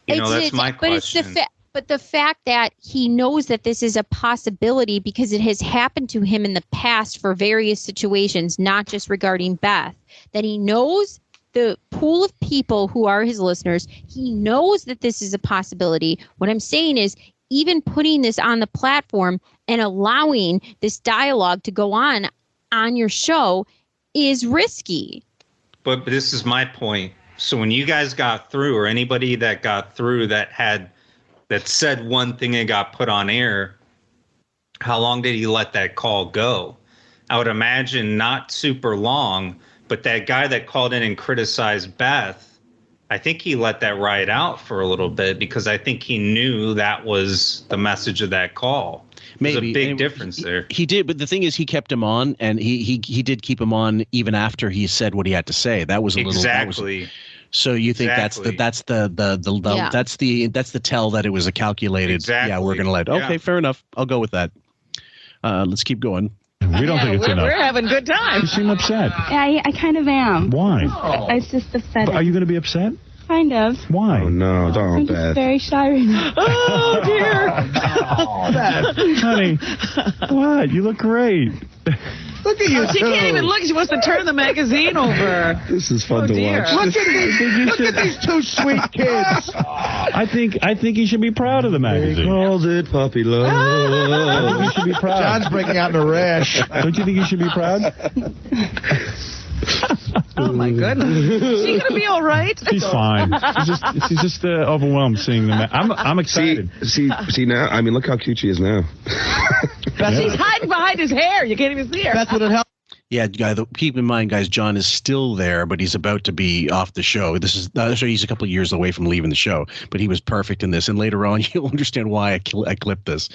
That's my question. But the fact that he knows that this is a possibility because it has happened to him in the past for various situations, not just regarding Beth, that he knows the pool of people who are his listeners. He knows that this is a possibility. What I'm saying is, even putting this on the platform and allowing this dialogue to go on your show is risky. But this is my point. So when you guys got through, or anybody that got through that said one thing and got put on air, how long did he let that call go? I would imagine not super long, but that guy that called in and criticized Beth, I think he let that ride out for a little bit, because I think he knew that was the message of that call. There's a big difference there. He did, but the thing is, he kept him on, and he did keep him on even after he said what he had to say. That was a little exactly. So you think that's the tell that it was a calculated. Exactly. Yeah, we're gonna let. Okay, fair enough. I'll go with that. Let's keep going. We don't think it's enough. We're having a good time. You seem upset. Yeah, I kind of am. Why? It's just upsetting. Are you going to be upset? Kind of. Why? Oh, no, I'm don't, just Beth. very shy right now. Oh, dear. Honey, what? You look great. Look at you She can't even look. She wants to turn the magazine over. This is fun to dear. watch. Look at these two sweet kids. I think you should be proud of the magazine. They called it puppy love. I think you should be proud. John's breaking out in a rash. Don't you think you should be proud? Oh, my goodness. Is she going to be all right? She's fine. She's just overwhelmed seeing them. I'm excited. See now? I mean, look how cute she is now. She's hiding behind his hair. You can't even see her. Beth, would it help? Yeah, keep in mind, guys, John is still there, but he's about to be off the show. This is so he's a couple of years away from leaving the show, but he was perfect in this. And later on, you'll understand why I clipped this.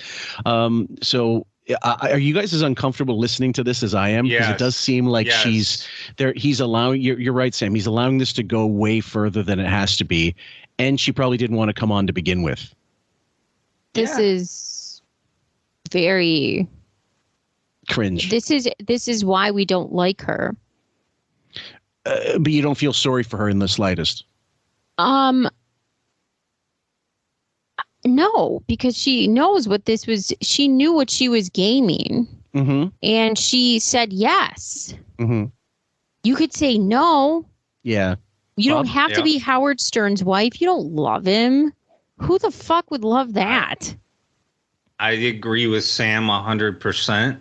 So are you guys as uncomfortable listening to this as I am? Because it does seem like she's there. He's allowing, you're right, Sam. He's allowing this to go way further than it has to be. And she probably didn't want to come on to begin with. This is very... cringe. This is why we don't like her. But you don't feel sorry for her in the slightest. No, because she knows what this was. She knew what she was gaming, and she said yes. You could say no. Yeah. You don't have to be Howard Stern's wife. You don't love him. Who the fuck would love that? I agree with Sam 100%.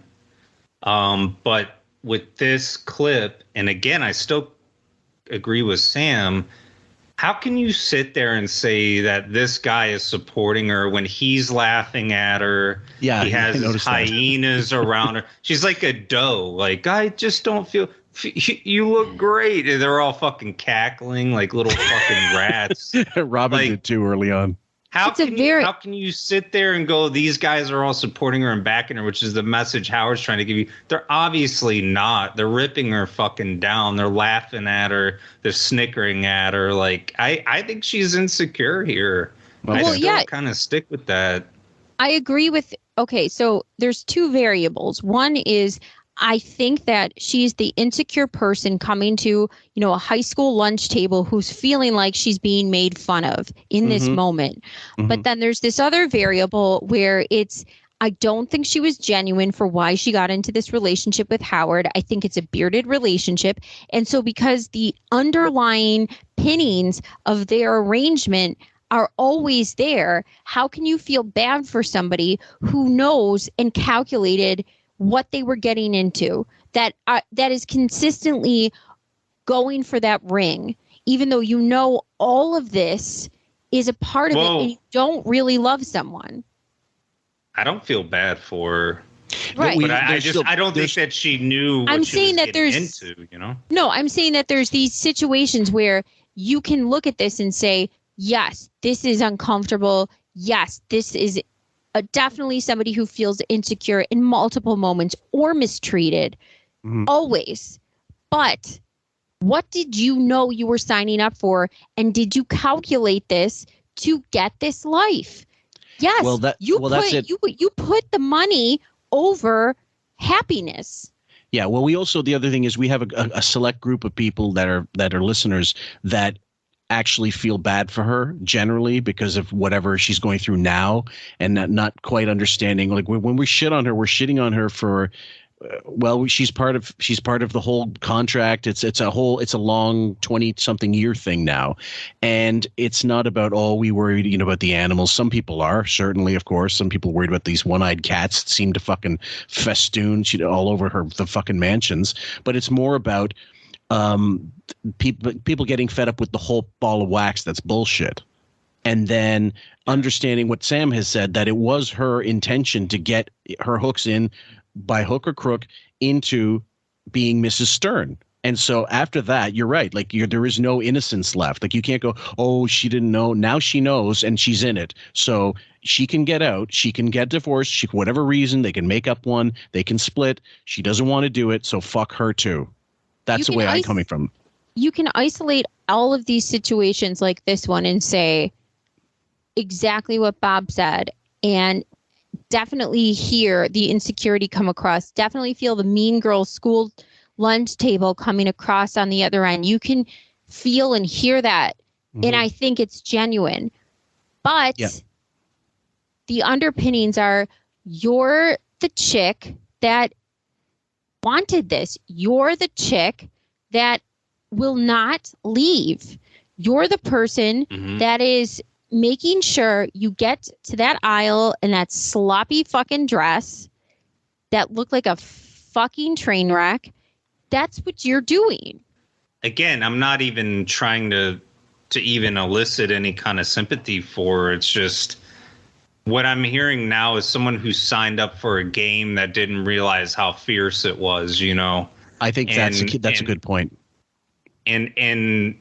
But with this clip, and again, I still agree with Sam. How can you sit there and say that this guy is supporting her when he's laughing at her? Yeah, he has his hyenas around her. She's like a doe. Like, I just don't feel. You look great. And they're all fucking cackling like little fucking rats. Robin did too early on. How can you sit there and go, these guys are all supporting her and backing her, which is the message Howard's trying to give you? They're obviously not. They're ripping her fucking down. They're laughing at her. They're snickering at her. Like, I think she's insecure here. I still kind of stick with that. I agree with, okay, so there's two variables. One is I think that she's the insecure person coming to, a high school lunch table who's feeling like she's being made fun of in this moment. But then there's this other variable where I don't think she was genuine for why she got into this relationship with Howard. I think it's a bearded relationship. And so because the underlying pinnings of their arrangement are always there, how can you feel bad for somebody who knows and calculated what they were getting into, that is consistently going for that ring, even though all of this is a part of it and you don't really love someone? I don't feel bad for her. Right. But I don't think that she knew what she was getting into, No, I'm saying that there's these situations where you can look at this and say, yes, this is uncomfortable. Yes, this is definitely somebody who feels insecure in multiple moments or mistreated, always. But what did you know you were signing up for? And did you calculate this to get this life? Yes. That's it. You put the money over happiness. Yeah. Well, the other thing is we have a select group of people that are listeners that actually feel bad for her generally because of whatever she's going through now, and not quite understanding. Like when we shit on her, we're shitting on her for, she's part of the whole contract. It's a long 20-something year thing now, and it's not about we worried about the animals. Some people are, certainly, of course. Some people worried about these one-eyed cats that seem to fucking festoon all over the fucking mansions. But it's more about people getting fed up with the whole ball of wax that's bullshit, and then understanding what Sam has said, that it was her intention to get her hooks in by hook or crook into being Mrs. Stern. And so after that, you're right, like there is no innocence left. Like you can't go, she didn't know. Now she knows and she's in it, so she can get out, she can get divorced, for whatever reason, they can make up one, they can split. She doesn't want to do it, so fuck her too. That's the way I'm coming from. You can isolate all of these situations like this one and say exactly what Bob said, and definitely hear the insecurity come across. Definitely feel the mean girl school lunch table coming across on the other end. You can feel and hear that, and I think it's genuine. But the underpinnings are, you're the chick that wanted this. You're the chick that will not leave. You're the person that is making sure you get to that aisle in that sloppy fucking dress that looked like a fucking train wreck. That's what you're doing. Again, I'm not even trying to even elicit any kind of sympathy for her. It's just what I'm hearing now is someone who signed up for a game that didn't realize how fierce it was, I think that's a good point. And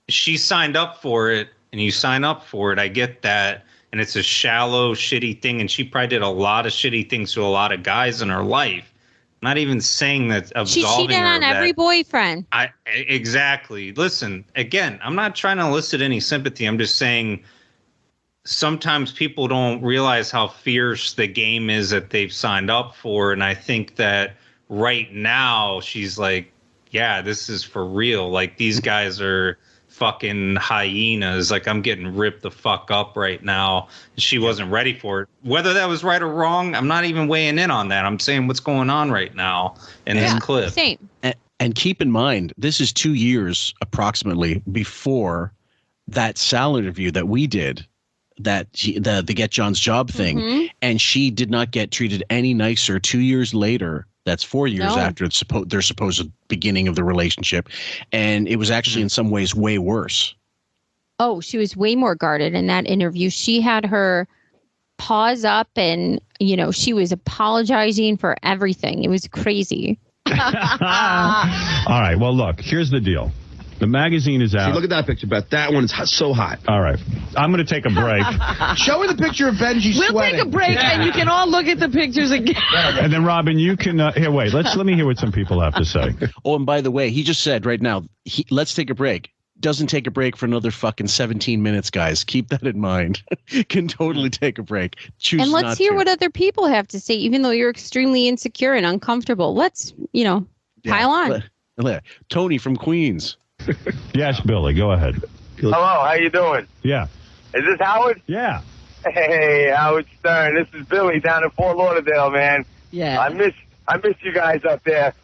she signed up for it, and you sign up for it. I get that. And it's a shallow, shitty thing. And she probably did a lot of shitty things to a lot of guys in her life. Not even saying that absolving she cheated her on every boyfriend. Exactly. Listen, again, I'm not trying to elicit any sympathy. I'm just saying sometimes people don't realize how fierce the game is that they've signed up for. And I think that right now she's like, yeah, this is for real. Like, these guys are fucking hyenas. Like, I'm getting ripped the fuck up right now. She wasn't ready for it. Whether that was right or wrong, I'm not even weighing in on that. I'm saying what's going on right now in this clip. Same. And keep in mind, this is 2 years approximately before that Sal interview that we did, that the Get John's Job thing, and she did not get treated any nicer 2 years later. That's 4 years after their supposed beginning of the relationship. And it was actually in some ways way worse. Oh, she was way more guarded in that interview. She had her paws up and, she was apologizing for everything. It was crazy. All right. Well, look, here's the deal. The magazine is out. See, look at that picture, Beth. That one is so hot. All right. I'm going to take a break. Show her the picture of Benji sweating. We'll take a break, and you can all look at the pictures again. And then, Robin, you can... here, wait. Let me hear what some people have to say. Oh, and by the way, he just said right now, let's take a break. Doesn't take a break for another fucking 17 minutes, guys. Keep that in mind. Can totally take a break. Choose and let's not hear to. what other people have to say, even though you're extremely insecure and uncomfortable. Let's, pile on. Tony from Queens. Yes, Billy, go ahead. Hello, how you doing? Yeah. Is this Howard? Yeah. Hey, Howard Stern. This is Billy down in Fort Lauderdale, man. Yeah. I miss you guys up there.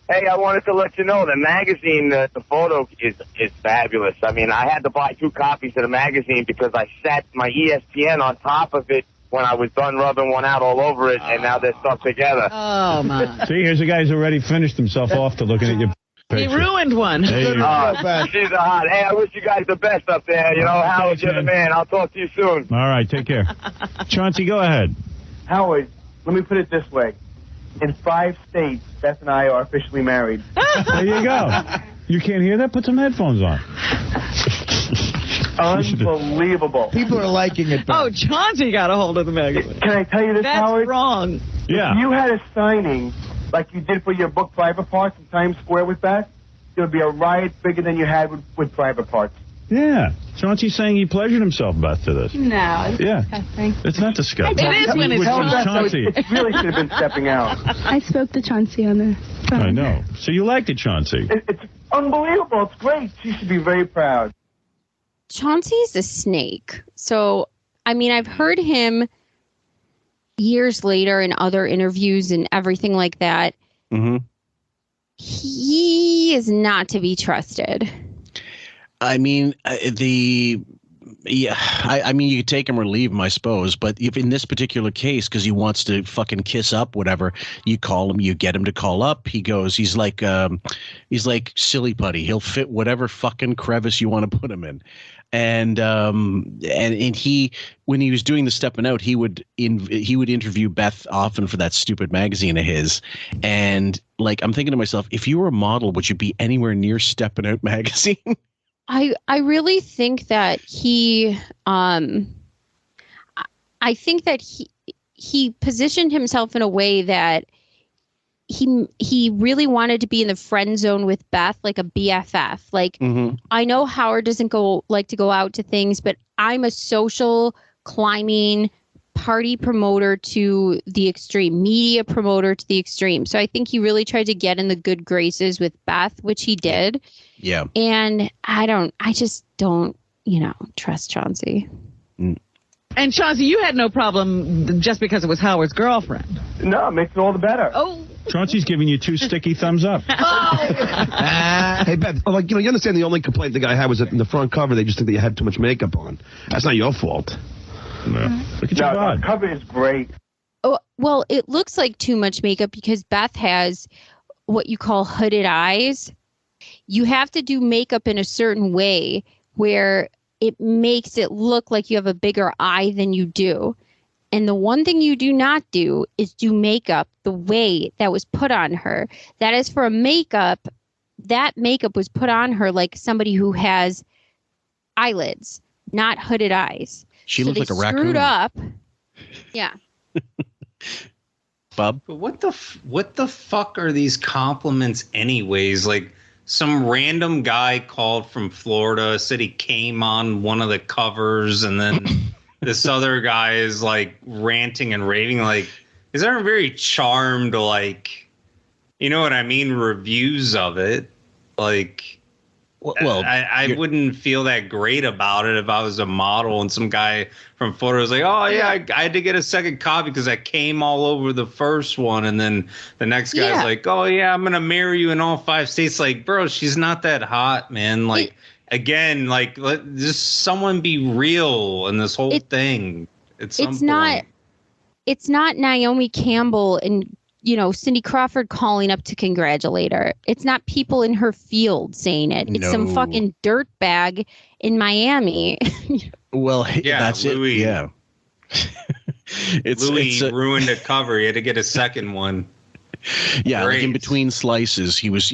Hey, I wanted to let you know the magazine, the photo is fabulous. I mean, I had to buy 2 copies of the magazine because I sat my ESPN on top of it when I was done rubbing one out all over it, and now they're stuck together. Oh, my. See, here's a guy who's already finished himself off to looking at your picture. He ruined one. There you go. She's a hot. Hey, I wish you guys the best up there. Howard, you're the man. I'll talk to you soon. All right, take care. Chauncey, go ahead. Howard, let me put it this way. In 5 states, Beth and I are officially married. There you go. You can't hear that? Put some headphones on. Unbelievable. People are liking it. Oh, Chauncey got a hold of the magazine. Can I tell you this, That's Howard? wrong. Yeah. If you had a signing like you did for your book Private Parts in Times Square with Beth, it would be a riot bigger than you had with Private Parts. Yeah. Chauncey's saying he pleasured himself, Beth, to this. No. Yeah. It's not disgusting. It is when it's Chauncey. It really should have been stepping out. I spoke to Chauncey on the phone. I know. So you liked it, Chauncey. It's unbelievable. It's great. She should be very proud. Chauncey's a snake. So, I mean, I've heard him years later in other interviews and everything like that. Mm-hmm. He is not to be trusted. I mean, I mean, you could take him or leave him, I suppose. But if in this particular case, because he wants to fucking kiss up, whatever, you call him, you get him to call up. He goes, he's like silly putty. He'll fit whatever fucking crevice you want to put him in. And he, when he was doing the stepping out, he would interview Beth often for that stupid magazine of his. And like, I'm thinking to myself, if you were a model, would you be anywhere near Stepping Out magazine? I really think that he he positioned himself in a way that he really wanted to be in the friend zone with Beth, like a BFF. Like, I know Howard doesn't like to go out to things, but I'm a social climbing party promoter to the extreme, media promoter to the extreme. So I think he really tried to get in the good graces with Beth, which he did. Yeah. And I just don't, trust Chauncey. And Chauncey, you had no problem just because it was Howard's girlfriend. No, it makes it all the better. Oh. Chauncey's giving you 2 sticky thumbs up. Hey, Beth, you understand the only complaint the guy had was that in the front cover, they just think that you had too much makeup on. That's not your fault. No. Look at your bod. The cover is great. Oh, well, it looks like too much makeup because Beth has what you call hooded eyes. You have to do makeup in a certain way where it makes it look like you have a bigger eye than you do. And the one thing you do not do is do makeup the way that was put on her. That is for a makeup. That makeup was put on her like somebody who has eyelids, not hooded eyes. She so looked like a raccoon. Screwed up. Yeah. Bob? But what the fuck are these compliments anyways? Like, some random guy called from Florida, said he came on one of the covers, and then this other guy is like ranting and raving. Like, is there a very charmed, like, you know what I mean, reviews of it? Like, well, I wouldn't feel that great about it if I was a model and some guy from Florida was like, oh, yeah, I had to get a second copy because I came all over the first one. And then the next guy's like, oh, yeah, I'm going to marry you in all 5 states. Like, bro, she's not that hot, man. Like, again, like, let just someone be real in this whole thing. It's not Naomi Campbell and Cindy Crawford calling up to congratulate her. It's not people in her field saying it. It's some fucking dirtbag in Miami. Well, yeah, that's Louis, it. Yeah. Louis ruined a cover. He had to get a second one. Yeah, like in between slices, he was,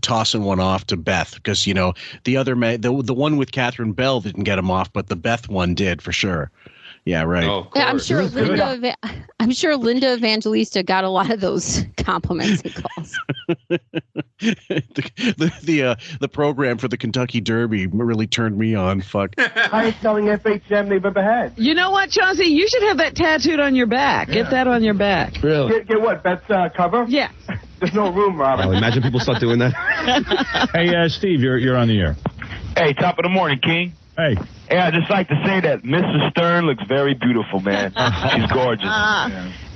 tossing one off to Beth because, the other the one with Catherine Bell didn't get him off, but the Beth one did for sure. Yeah, right. Oh, yeah, I'm sure Linda Evangelista got a lot of those compliments and calls. the program for the Kentucky Derby really turned me on. Fuck. Highest selling FHM they've ever had. You know what, Chauncey? You should have that tattooed on your back. Get that on your back. Really? Get what? Beth's cover? Yeah. There's no room, Robin. Oh, imagine people start doing that. Hey, Steve, you're on the air. Hey, top of the morning, King. Hey. Hey, I'd just like to say that Mrs. Stern looks very beautiful, man. She's gorgeous.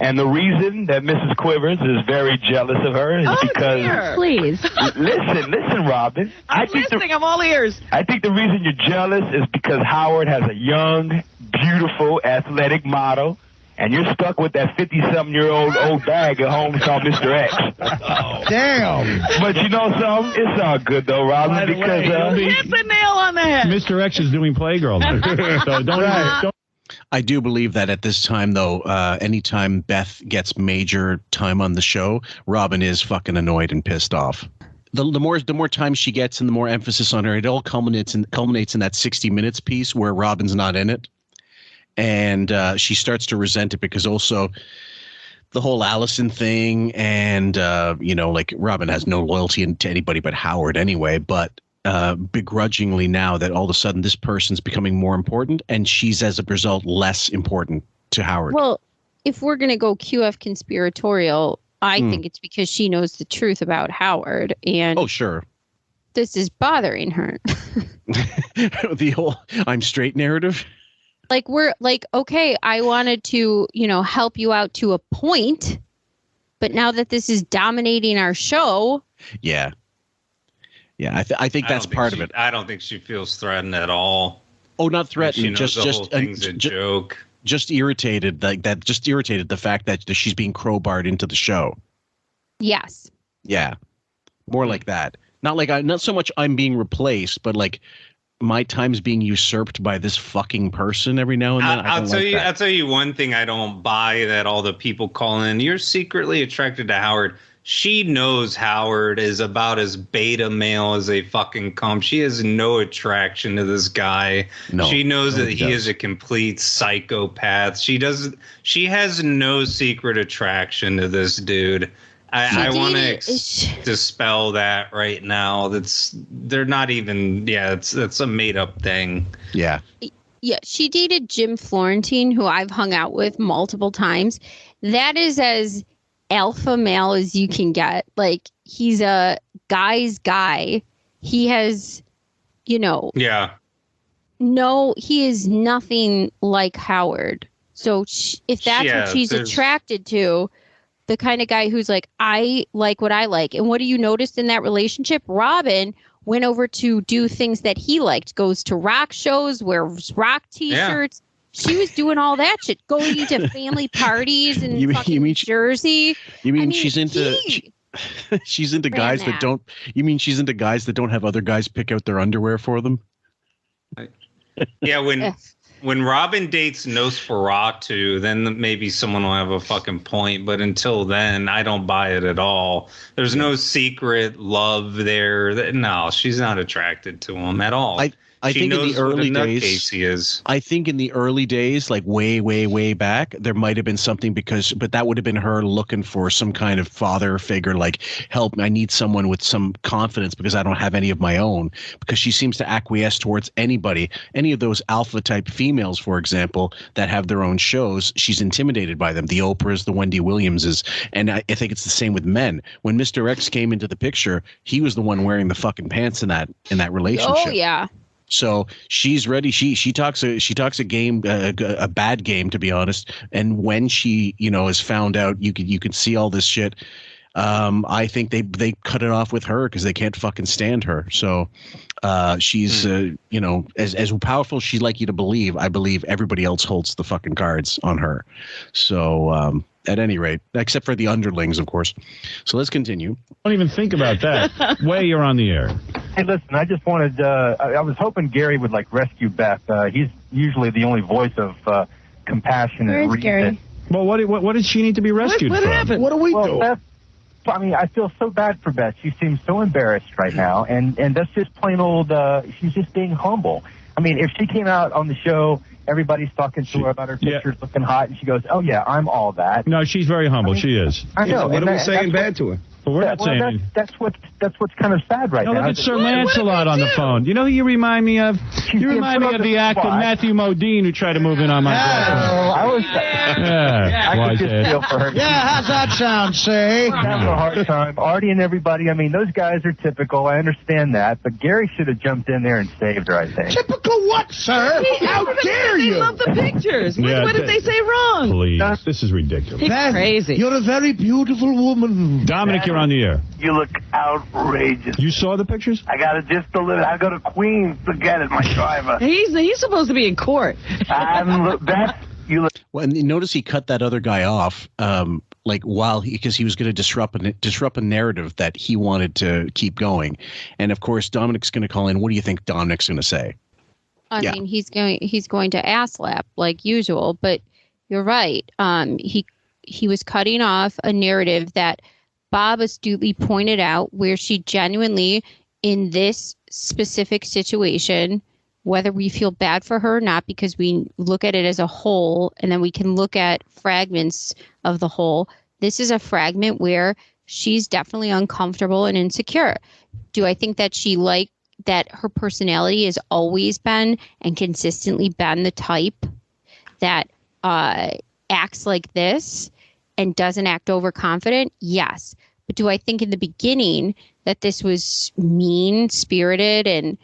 And the reason that Mrs. Quivers is very jealous of her is because... Dear. Please. Listen, Robin. I'm all ears. I think the reason you're jealous is because Howard has a young, beautiful, athletic model, and you're stuck with that 50-something-year-old old bag at home called Mr. X. Damn. But you know something? It's all good, though, Robin, because... hit the nail on the head. Mr. X is doing Playgirl. So don't... I do believe that at this time, though, anytime Beth gets major time on the show, Robin is fucking annoyed and pissed off. The more time she gets and the more emphasis on her, it all culminates in that 60 Minutes piece where Robin's not in it. And she starts to resent it because also the whole Allison thing and, like Robin has no loyalty to anybody but Howard anyway. But begrudgingly now that all of a sudden this person's becoming more important and she's as a result less important to Howard. Well, if we're going to go QF conspiratorial, I think it's because she knows the truth about Howard. And oh, sure. This is bothering her. The whole I'm straight narrative. Like we're like, okay, I wanted to, help you out to a point, but now that this is dominating our show. Yeah. Yeah, I think that's part of it. I don't think she feels threatened at all. Oh, not threatened. She knows the whole thing's a joke. Just irritated, like that. Just irritated the fact that she's being crowbarred into the show. Yes. Yeah, more like that. Not so much I'm being replaced, but like my time's being usurped by this fucking person every now and then. I'll tell you one thing I don't buy that all the people call in. You're secretly attracted to Howard. She knows Howard is about as beta male as a fucking cum. She has no attraction to this guy. No, she knows that he is a complete psychopath. She has no secret attraction to this dude. I want to dispel that right now. They're not even. Yeah, that's a made up thing. Yeah. Yeah, she dated Jim Florentine, who I've hung out with multiple times. That is as alpha male as you can get. Like, he's a guy's guy. He has, Yeah. No, he is nothing like Howard. So if that's what she's attracted to, the kind of guy who's like, I like what I like. And what do you notice in that relationship? Robin went over to do things that he liked, goes to rock shows, wears rock T-shirts. Yeah. She was doing all that shit, going to family parties in Jersey. You mean she's into she's into guys that don't? You mean she's into guys that don't have other guys pick out their underwear for them? Yeah, when Robin dates Nosferatu, then maybe someone will have a fucking point. But until then, I don't buy it at all. There's no secret love there. No, she's not attracted to him at all. I think in the early days, he is. I think in the early days, like way back, there might have been something but that would have been her looking for some kind of father figure, like help. I need someone with some confidence because I don't have any of my own. Because she seems to acquiesce towards anybody, any of those alpha type females, for example, that have their own shows. She's intimidated by them. The Oprahs, the Wendy Williamses, and I think it's the same with men. When Mr. X came into the picture, he was the one wearing the fucking pants in that relationship. Oh yeah. So she's ready. She talks a game, a bad game, to be honest. And when she, is found out, you can see all this shit. I think they cut it off with her because they can't fucking stand her. So she's, as powerful as she'd like you to believe, I believe everybody else holds the fucking cards on her. So at any rate, except for the underlings, of course. So let's continue. Don't even think about that. Way you're on the air. Hey, listen, I just wanted, I was hoping Gary would, rescue Beth. He's usually the only voice of compassion and reason. Gary? Well, what did she need to be rescued What from? happened? What do we do? Beth, I feel so bad for Beth. She seems so embarrassed right now, and that's just plain old, she's just being humble. If she came out on the show, everybody's talking to her about her pictures looking hot, and she goes, oh, yeah, I'm all that. No, she's very humble. She is. I know. What are we saying bad to her? But we're not saying. That's what's kind of sad right now. Look at Sir Lancelot on the phone. You know who you remind me of? You remind me of the actor Matthew Modine who tried to move in on my I was. I could just feel for her. Yeah, how's that sound, say? Having a hard time. Artie and everybody, those guys are typical. I understand that. But Gary should have jumped in there and saved her, I think. Typical what, sir? How dare you? They love the pictures. What did they say wrong? Please. This is ridiculous. He's crazy. You're a very beautiful woman. Dominic, you're on the air. You look outrageous. You saw the pictures? I got it just a little. I go to Queens to get it, my driver. He's supposed to be in court. You look. Well, and notice he cut that other guy off, because he was going to disrupt a narrative that he wanted to keep going, and of course Dominic's going to call in. What do you think Dominic's going to say? I mean, he's going to ass lap like usual, but you're right. He was cutting off a narrative that Bob astutely pointed out, where she genuinely, in this specific situation, whether we feel bad for her or not, because we look at it as a whole, and then we can look at fragments of the whole. This is a fragment where she's definitely uncomfortable and insecure. Do I think that that her personality has always been and consistently been the type that acts like this and doesn't act overconfident? Yes. But do I think in the beginning that this was mean-spirited and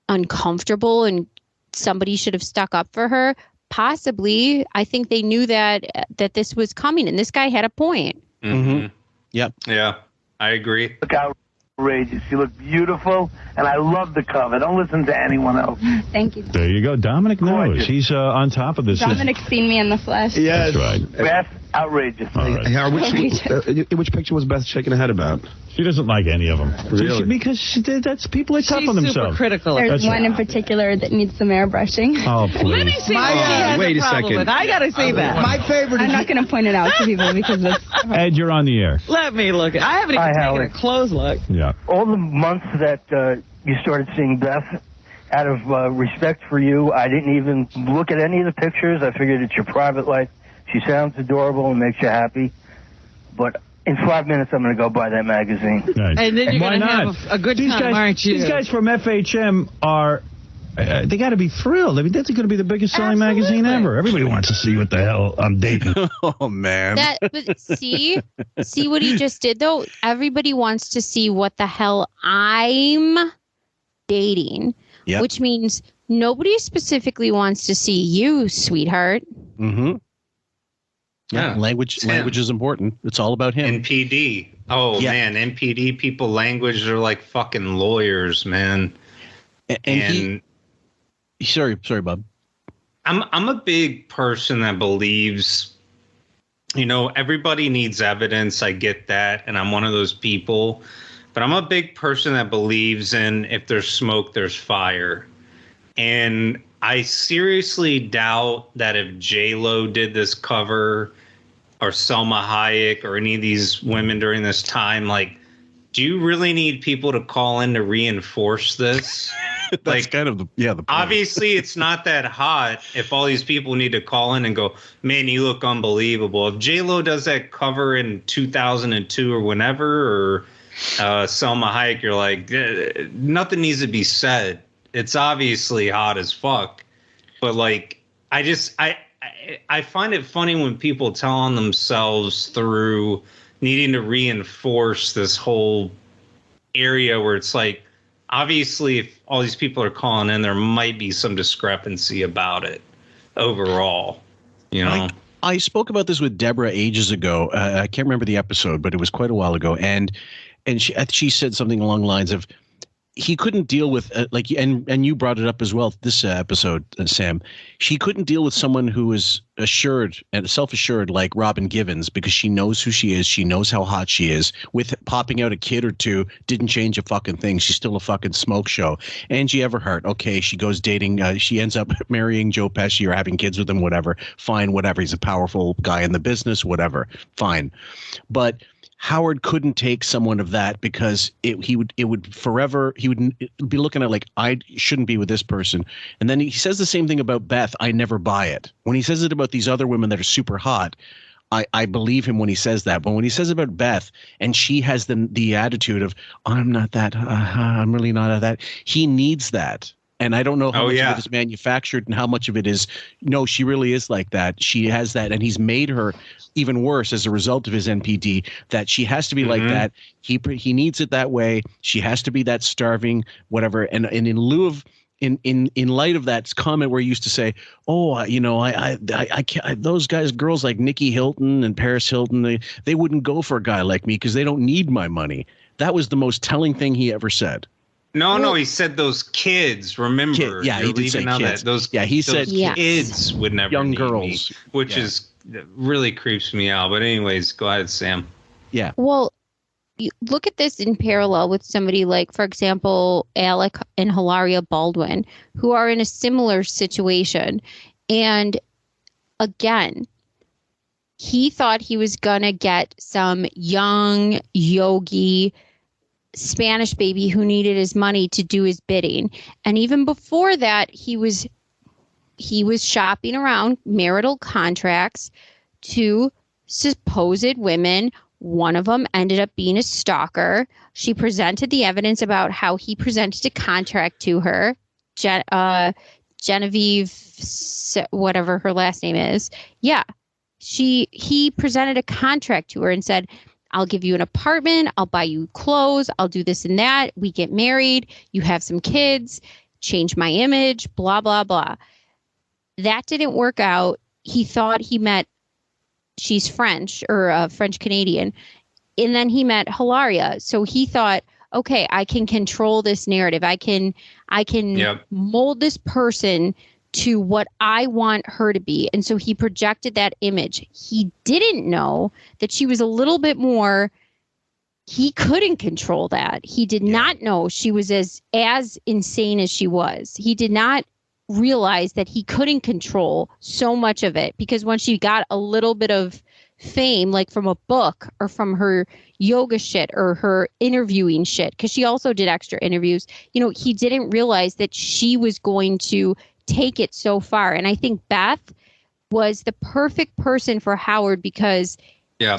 uncomfortable and somebody should have stuck up for her? Possibly. I think they knew that this was coming, and this guy had a point. Mm-hmm. Yep. Yeah, I agree. Look outrageous. You look beautiful, and I love the cover. Don't listen to anyone else. Thank you. There you go. Dominic knows. He's on top of this. Dominic's seen me in the flesh. Yes. That's right. Beth, outrageous. All right. Which picture was Beth shaking her head about? She doesn't like any of them. Really? Because that's people are tough on She's themselves. super critical. There's one in particular that needs some airbrushing. Oh, please. Let me see what she has wait a problem second. with. I got to see that. My favorite I'm is not going to point it out to people because it's... Ed, you're on the air. Let me look. I haven't even taken Howard. a close look. Yeah. All the months that you started seeing Beth, out of respect for you, I didn't even look at any of the pictures. I figured it's your private life. She sounds adorable and makes you happy. But in 5 minutes, I'm going to go buy that magazine. Right. And then you're Why going to not? have a good These time, guys, aren't you? These guys from FHM are... they got to be thrilled. I mean, that's going to be the biggest selling magazine ever. Everybody wants to see what the hell I'm dating. Oh, man. But see what he just did, though? Everybody wants to see what the hell I'm dating, Yep. which means nobody specifically wants to see you, sweetheart. Mm-hmm. Yeah, Yeah. language is important. It's all about him. NPD. Oh, Yeah. man, NPD people, language, they're like fucking lawyers, man. And sorry, Bob. I'm a big person that believes, everybody needs evidence. I get that, and I'm one of those people. But I'm a big person that believes in if there's smoke, there's fire. And I seriously doubt that if J-Lo did this cover or Selma Hayek or any of these women during this time, like, do you really need people to call in to reinforce this? That's like, kind of the point. Obviously, it's not that hot if all these people need to call in and go, man, you look unbelievable. If J-Lo does that cover in 2002 or whenever, or Selma Hayek, you're like, nothing needs to be said. It's obviously hot as fuck. But, like, I find it funny when people tell on themselves through needing to reinforce this whole area where it's like, obviously, if all these people are calling in, there might be some discrepancy about it overall, you know? I spoke about this with Deborah ages ago. I can't remember the episode, but it was quite a while ago. And she said something along the lines of, he couldn't deal with and you brought it up as well this episode, Sam. She couldn't deal with someone who is assured and self-assured like Robin Givens, because she knows who she is. She knows how hot she is. With popping out a kid or two didn't change a fucking thing. She's still a fucking smoke show. Angie Everhart, okay, she goes dating. She ends up marrying Joe Pesci or having kids with him. Whatever, fine. Whatever. He's a powerful guy in the business. Whatever, fine. But Howard couldn't take someone of that, because he would be looking at like, I shouldn't be with this person. And then he says the same thing about Beth. I never buy it. When he says it about these other women that are super hot, I believe him when he says that. But when he says about Beth, and she has the attitude of, I'm not that, I'm really not that. He needs that. And I don't know how much of it is manufactured and how much of it is, no, she really is like that. She has that. And he's made her even worse as a result of his NPD, that she has to be like that. He needs it that way. She has to be that starving, whatever. And in lieu of, in light of that comment where he used to say, oh, I can't, those girls like Nikki Hilton and Paris Hilton, they wouldn't go for a guy like me because they don't need my money. That was the most telling thing he ever said. No, he said those kids. Remember, he did say kids. He said kids would never young need girls, me, which is really creeps me out. But anyways, go ahead, Sam. Yeah. Well, you look at this in parallel with somebody like, for example, Alec and Hilaria Baldwin, who are in a similar situation. And again, he thought he was gonna get some young yogi Spanish baby who needed his money to do his bidding. And even before that, he was shopping around marital contracts to supposed women. One of them ended up being a stalker. She presented the evidence about how he presented a contract to her, Genevieve, whatever her last name is. Yeah, he presented a contract to her and said, I'll give you an apartment. I'll buy you clothes. I'll do this and that. We get married. You have some kids. Change my image. Blah, blah, blah. That didn't work out. He thought he met, she's French or French Canadian. And then he met Hilaria. So he thought, okay, I can control this narrative. I can mold this person to what I want her to be. And so he projected that image. He didn't know that she was a little bit more, he couldn't control that. He did not know she was as insane as she was. He did not realize that he couldn't control so much of it, because when she got a little bit of fame, like from a book or from her yoga shit or her interviewing shit, because she also did extra interviews, he didn't realize that she was going to take it so far. And I think Beth was the perfect person for Howard, because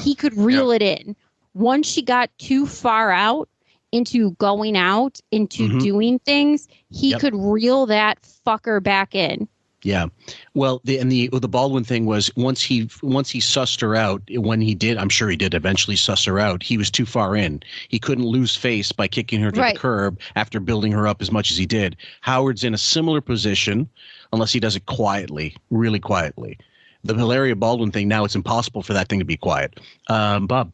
he could reel it in. Once she got too far out into going out, into doing things, he could reel that fucker back in. Yeah. Well, the Baldwin thing was once he sussed her out, when he did, I'm sure he did eventually suss her out, he was too far in. He couldn't lose face by kicking her to the curb after building her up as much as he did. Howard's in a similar position, unless he does it quietly, really quietly. The Hilaria Baldwin thing, now it's impossible for that thing to be quiet. Bob.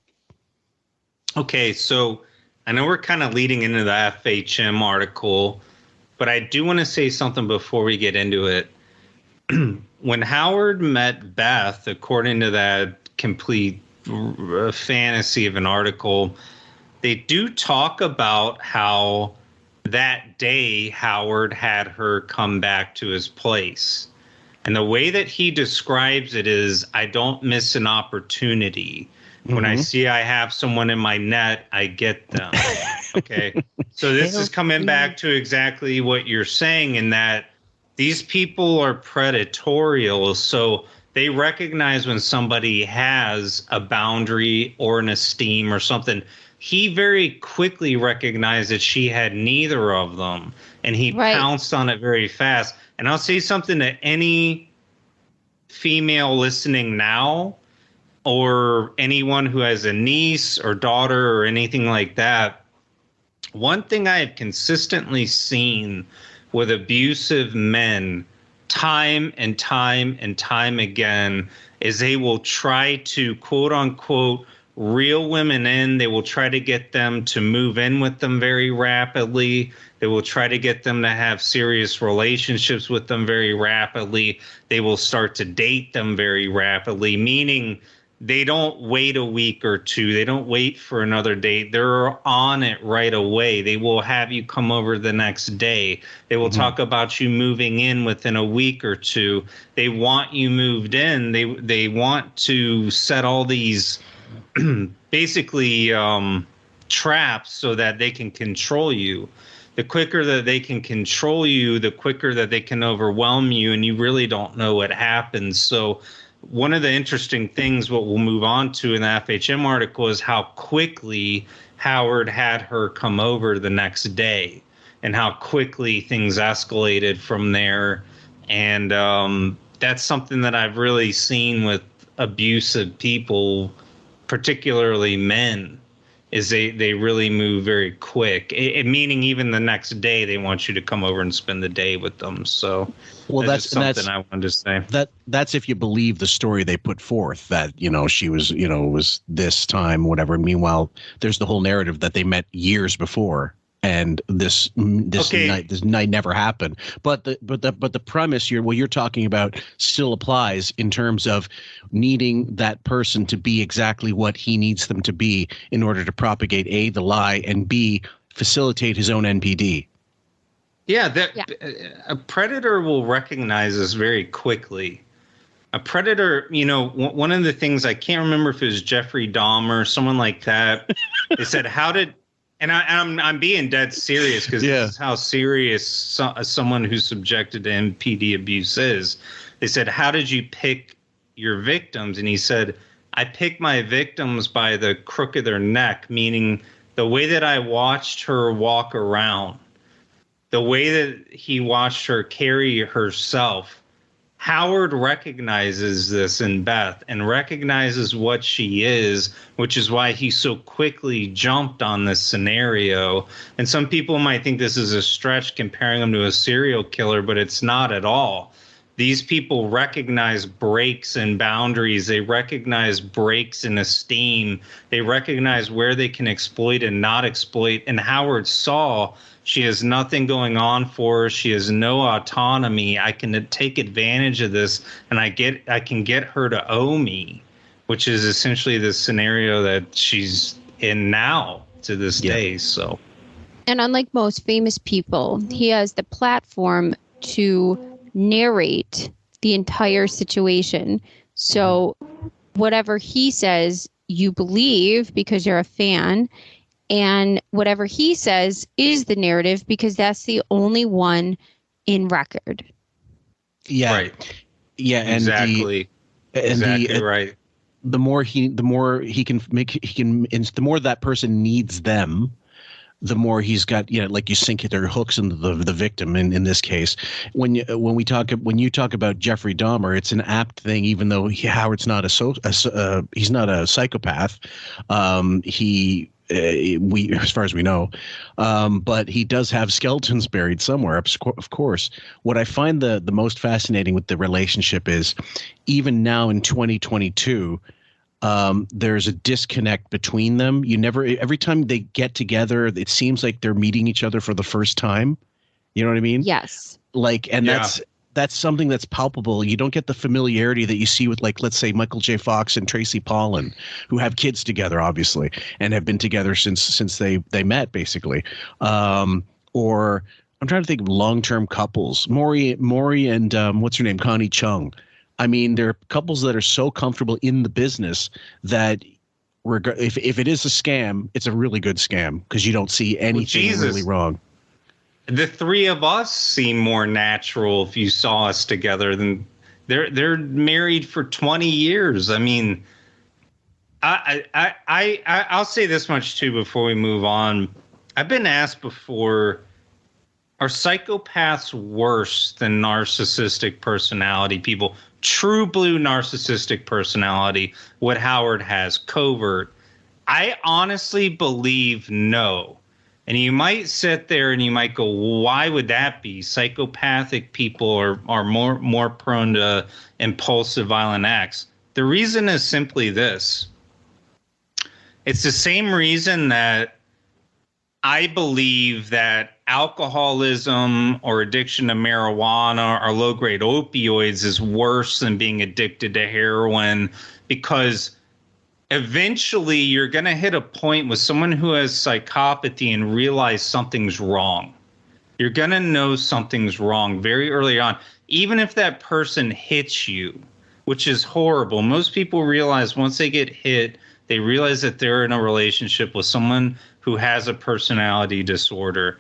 Okay, so I know we're kind of leading into the FHM article, but I do want to say something before we get into it. When Howard met Beth, according to that complete fantasy of an article, they do talk about how that day Howard had her come back to his place. And the way that he describes it is, I don't miss an opportunity. When I see I have someone in my net, I get them. Okay. So this is coming back to exactly what you're saying, in that these people are predatorial. So they recognize when somebody has a boundary or an esteem or something. He very quickly recognized that she had neither of them, and he pounced on it very fast. And I'll say something to any female listening now, or anyone who has a niece or daughter or anything like that. One thing I have consistently seen with abusive men time and time and time again is they will try to, quote unquote, reel women in. They will try to get them to move in with them very rapidly. They will try to get them to have serious relationships with them very rapidly. They will start to date them very rapidly, meaning they don't wait a week or two. They don't wait for another date. They're on it right away. They will have you come over the next day. They will talk about you moving in within a week or two. They want you moved in. They want to set all these basically traps so that they can control you. The quicker that they can control you, the quicker that they can overwhelm you, and you really don't know what happens. So one of the interesting things, what we'll move on to in the FHM article, is how quickly Howard had her come over the next day and how quickly things escalated from there. And that's something that I've really seen with abusive people, particularly men, is they really move very quick. Meaning even the next day they want you to come over and spend the day with them. So that's something I wanted to say. That's if you believe the story they put forth, that, she was, was this time, whatever. Meanwhile, there's the whole narrative that they met years before, and this night never happened. But the premise you're talking about still applies in terms of needing that person to be exactly what he needs them to be in order to propagate A, the lie, and B, facilitate his own NPD. Yeah, a predator will recognize this very quickly. A predator, one of the things, I can't remember if it was Jeffrey Dahmer or someone like that. They said, and I'm being dead serious, because this is how serious someone who's subjected to NPD abuse is. They said, how did you pick your victims? And he said, I pick my victims by the crook of their neck, meaning the way that I watched her walk around, the way that he watched her carry herself. Howard recognizes this in Beth and recognizes what she is, which is why he so quickly jumped on this scenario. And some people might think this is a stretch comparing him to a serial killer, but it's not at all. These people recognize breaks and boundaries. They recognize breaks in esteem. They recognize where they can exploit and not exploit. And Howard saw she has nothing going on for her. She has no autonomy. I can take advantage of this, and I can get her to owe me, which is essentially the scenario that she's in now to this day. So, and unlike most famous people, he has the platform to narrate the entire situation. So whatever he says, you believe because you're a fan. And whatever he says is the narrative, because that's the only one in record. Yeah. Right. Yeah. And exactly. Right. The more he can the more that person needs them, the more he's got, like you sink their hooks into the victim in this case. When you talk about Jeffrey Dahmer, it's an apt thing, even though Howard's not he's not a psychopath. As far as we know, but he does have skeletons buried somewhere, of course. What I find the most fascinating with the relationship is, even now in 2022, there's a disconnect between them. Every time they get together, it seems like they're meeting each other for the first time. You know what I mean? Yes. That's something that's palpable. You don't get the familiarity that you see with, like, let's say Michael J. Fox and Tracy Pollan, who have kids together, obviously, and have been together since they met, basically. or I'm trying to think of long-term couples. Maury and what's her name? Connie Chung. I mean, there are couples that are so comfortable in the business that if it is a scam, it's a really good scam because you don't see anything really wrong. The three of us seem more natural if you saw us together than they're married for 20 years. I mean, I'll say this much too before we move on. I've been asked before, are psychopaths worse than narcissistic personality people? True blue narcissistic personality, what Howard has, covert. I honestly believe no. And you might sit there and you might go, why would that be? Psychopathic people are more prone to impulsive, violent acts. The reason is simply this. It's the same reason that I believe that alcoholism or addiction to marijuana or low-grade opioids is worse than being addicted to heroin, because eventually you're going to hit a point with someone who has psychopathy and realize something's wrong. You're going to know something's wrong very early on, even if that person hits you, which is horrible. Most people realize once they get hit, they realize that they're in a relationship with someone who has a personality disorder.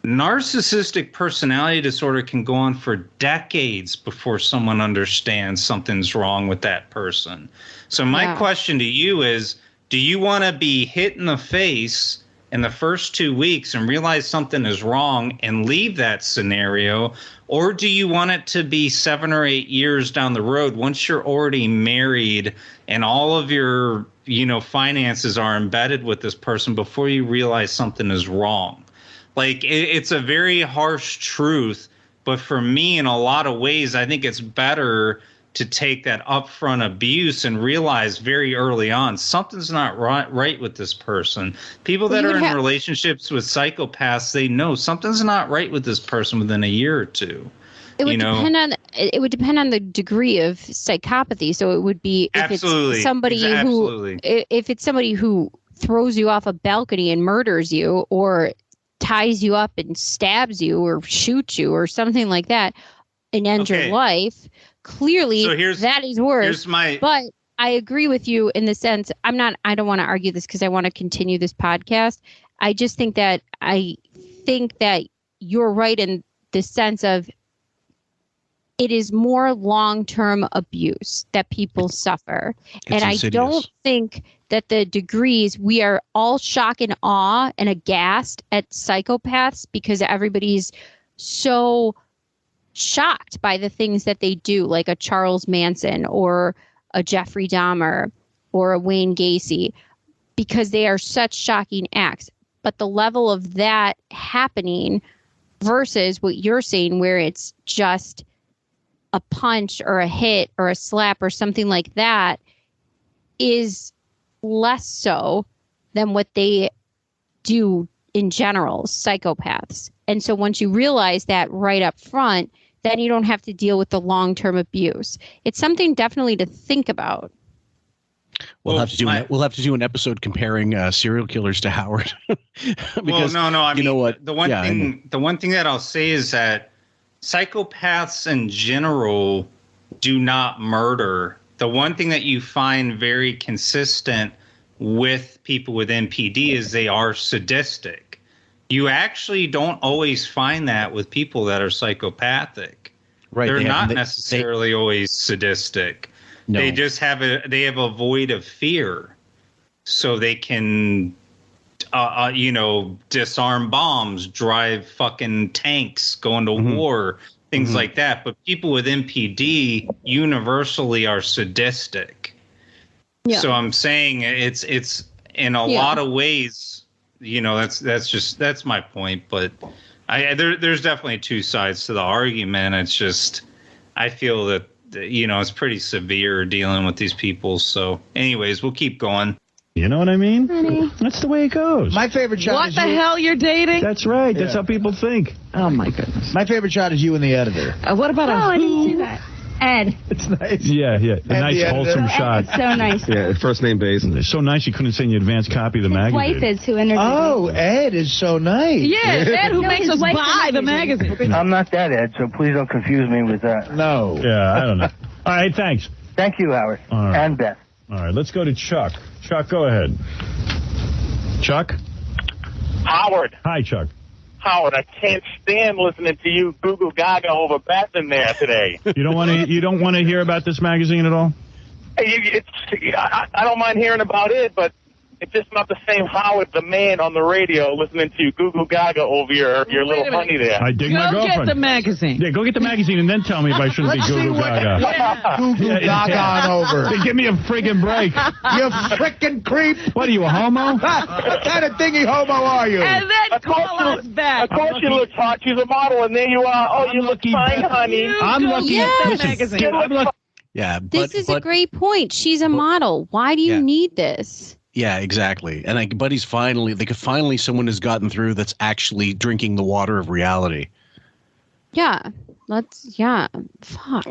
Narcissistic personality disorder can go on for decades before someone understands something's wrong with that person. So my question to you is, do you want to be hit in the face in the first 2 weeks and realize something is wrong and leave that scenario? Or do you want it to be 7 or 8 years down the road once you're already married and all of your, finances are embedded with this person before you realize something is wrong? Like, it's a very harsh truth, but for me, in a lot of ways, I think it's better to take that upfront abuse and realize very early on something's not right with this person. People that are in relationships with psychopaths, they know something's not right with this person within a year or two. It would depend on the degree of psychopathy. So it would be if it's somebody who throws you off a balcony and murders you, or ties you up and stabs you or shoots you or something like that and ends your life, clearly that is worse. But I agree with you in the sense, I don't want to argue this because I want to continue this podcast. I just think that you're right in the sense of it is more long-term abuse that people suffer. And insidious. I don't think that the degrees, we are all shock and awe and aghast at psychopaths because everybody's so shocked by the things that they do, like a Charles Manson or a Jeffrey Dahmer or a Wayne Gacy, because they are such shocking acts. But the level of that happening versus what you're saying, where it's just a punch or a hit or a slap or something like that, is less so than what they do in general, psychopaths. And so once you realize that right up front, then you don't have to deal with the long-term abuse. It's something definitely to think about. We'll have to do an episode comparing serial killers to Howard. Because, I mean, know what? The one thing that I'll say is that psychopaths in general do not murder. The one thing that you find very consistent with people with NPD is they are sadistic. You actually don't always find that with people that are psychopathic. Right. They're not necessarily always sadistic. No. They just have a void of fear, so they can, disarm bombs, drive fucking tanks, go into war, things like that. But people with NPD universally are sadistic. Yeah. So I'm saying it's in a lot of ways, that's my point. But there's definitely two sides to the argument. It's just, I feel that, it's pretty severe dealing with these people. So anyways, we'll keep going. You know what I mean? Honey. That's the way it goes. My favorite shot What is the hell you're dating? That's right. That's how people think. Oh, my goodness. My favorite shot is you and the editor. What about I didn't see that. Ed. It's nice. Yeah. A nice, the wholesome editor. shot. It's so nice. Yeah, first name basis. It's so nice you couldn't send you an advance copy of the His magazine. wife is who interviewed Oh, me. Ed is so nice. Yeah, Ed who No, makes his us wife buy the interviewed me. magazine. I'm not that Ed, so please don't confuse me with that. No. Yeah, I don't know. All right, thanks. Thank you, Howard. All right. And Beth. All right, let's go to Chuck. Chuck, go ahead. Chuck? Howard, Hi, Chuck. I can't stand listening to you Google Gaga over Beth in there today. You don't want to hear about this magazine at all? I don't mind hearing about it, but it's just not the same Howard, the man on the radio, listening to you Google Gaga over your little honey there. I dig my Go girlfriend. get the magazine. Yeah, go get the magazine and then tell me if I shouldn't be Google Gaga. Google Gaga on over. Hey, give me a friggin' break. You frickin' creep. What are you, a homo? What kind of dingy homo are you? And then call us back. Of course she looks hot. She's a model, and there you are. Oh, you look fine, honey. I'm lucky. Get Listen, the magazine. I'm lucky. Yeah, This is a great point. She's a model. Why do you need this? Yeah, exactly. And Buddy's finally someone has gotten through that's actually drinking the water of reality. Yeah. Fuck.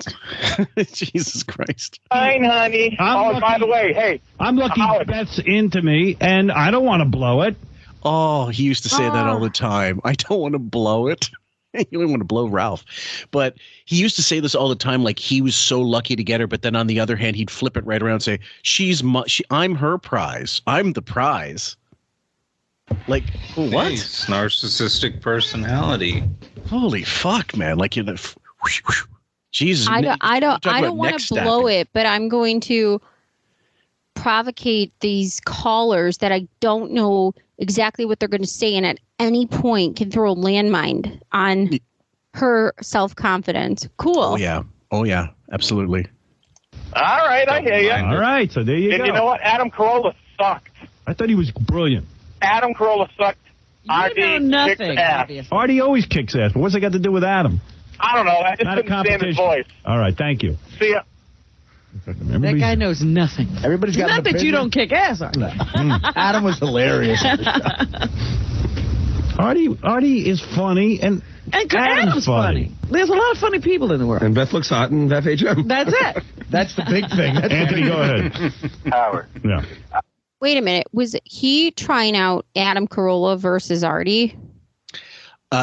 Jesus Christ. Fine, honey. By the way, hey. I'm lucky Howard. Beth's into me, and I don't want to blow it. Oh, he used to say that all the time. I don't want to blow it. You don't want to blow Ralph. But he used to say this all the time, like he was so lucky to get her. But then on the other hand, he'd flip it right around and say, I'm her prize. I'm the prize. Like, what? Nice. Narcissistic personality. Holy fuck, man. Like, you know, Jesus. I don't want to blow it. it, but I'm going to provocate these callers that I don't know exactly what they're going to say, and at any point can throw a landmine on her self-confidence. Cool. Oh yeah, absolutely. All right, I hear you. All right, so there you And go. you know what? Adam Carolla sucked. I thought he was brilliant. Adam Carolla sucked. You know nothing, obviously. Artie always kicks ass, but what's it got to do with Adam? I don't know. I just Not a couldn't stand his competition. voice. All right, thank you. See ya. That guy knows nothing. Everybody's got Not an that you opinion. don't kick ass, Artie. Adam was hilarious. Artie is funny, and Adam's funny. There's a lot of funny people in the world. And Beth looks hot in FHM. That's it. That's the big thing. Anthony, go ahead. Howard. Yeah. Wait a minute. Was he trying out Adam Carolla versus Artie?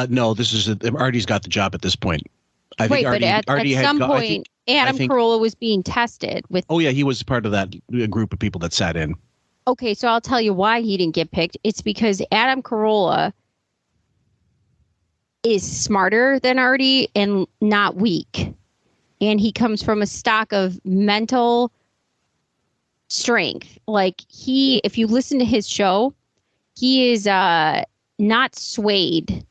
No, this is Artie's got the job at this point. I think Right, but Artie at had some got- I point, think- Adam Carolla was being tested with. Oh yeah, he was part of that group of people that sat in. Okay, so I'll tell you why he didn't get picked. It's because Adam Carolla is smarter than Artie and not weak. And he comes from a stock of mental strength. Like if you listen to his show, he is not swayed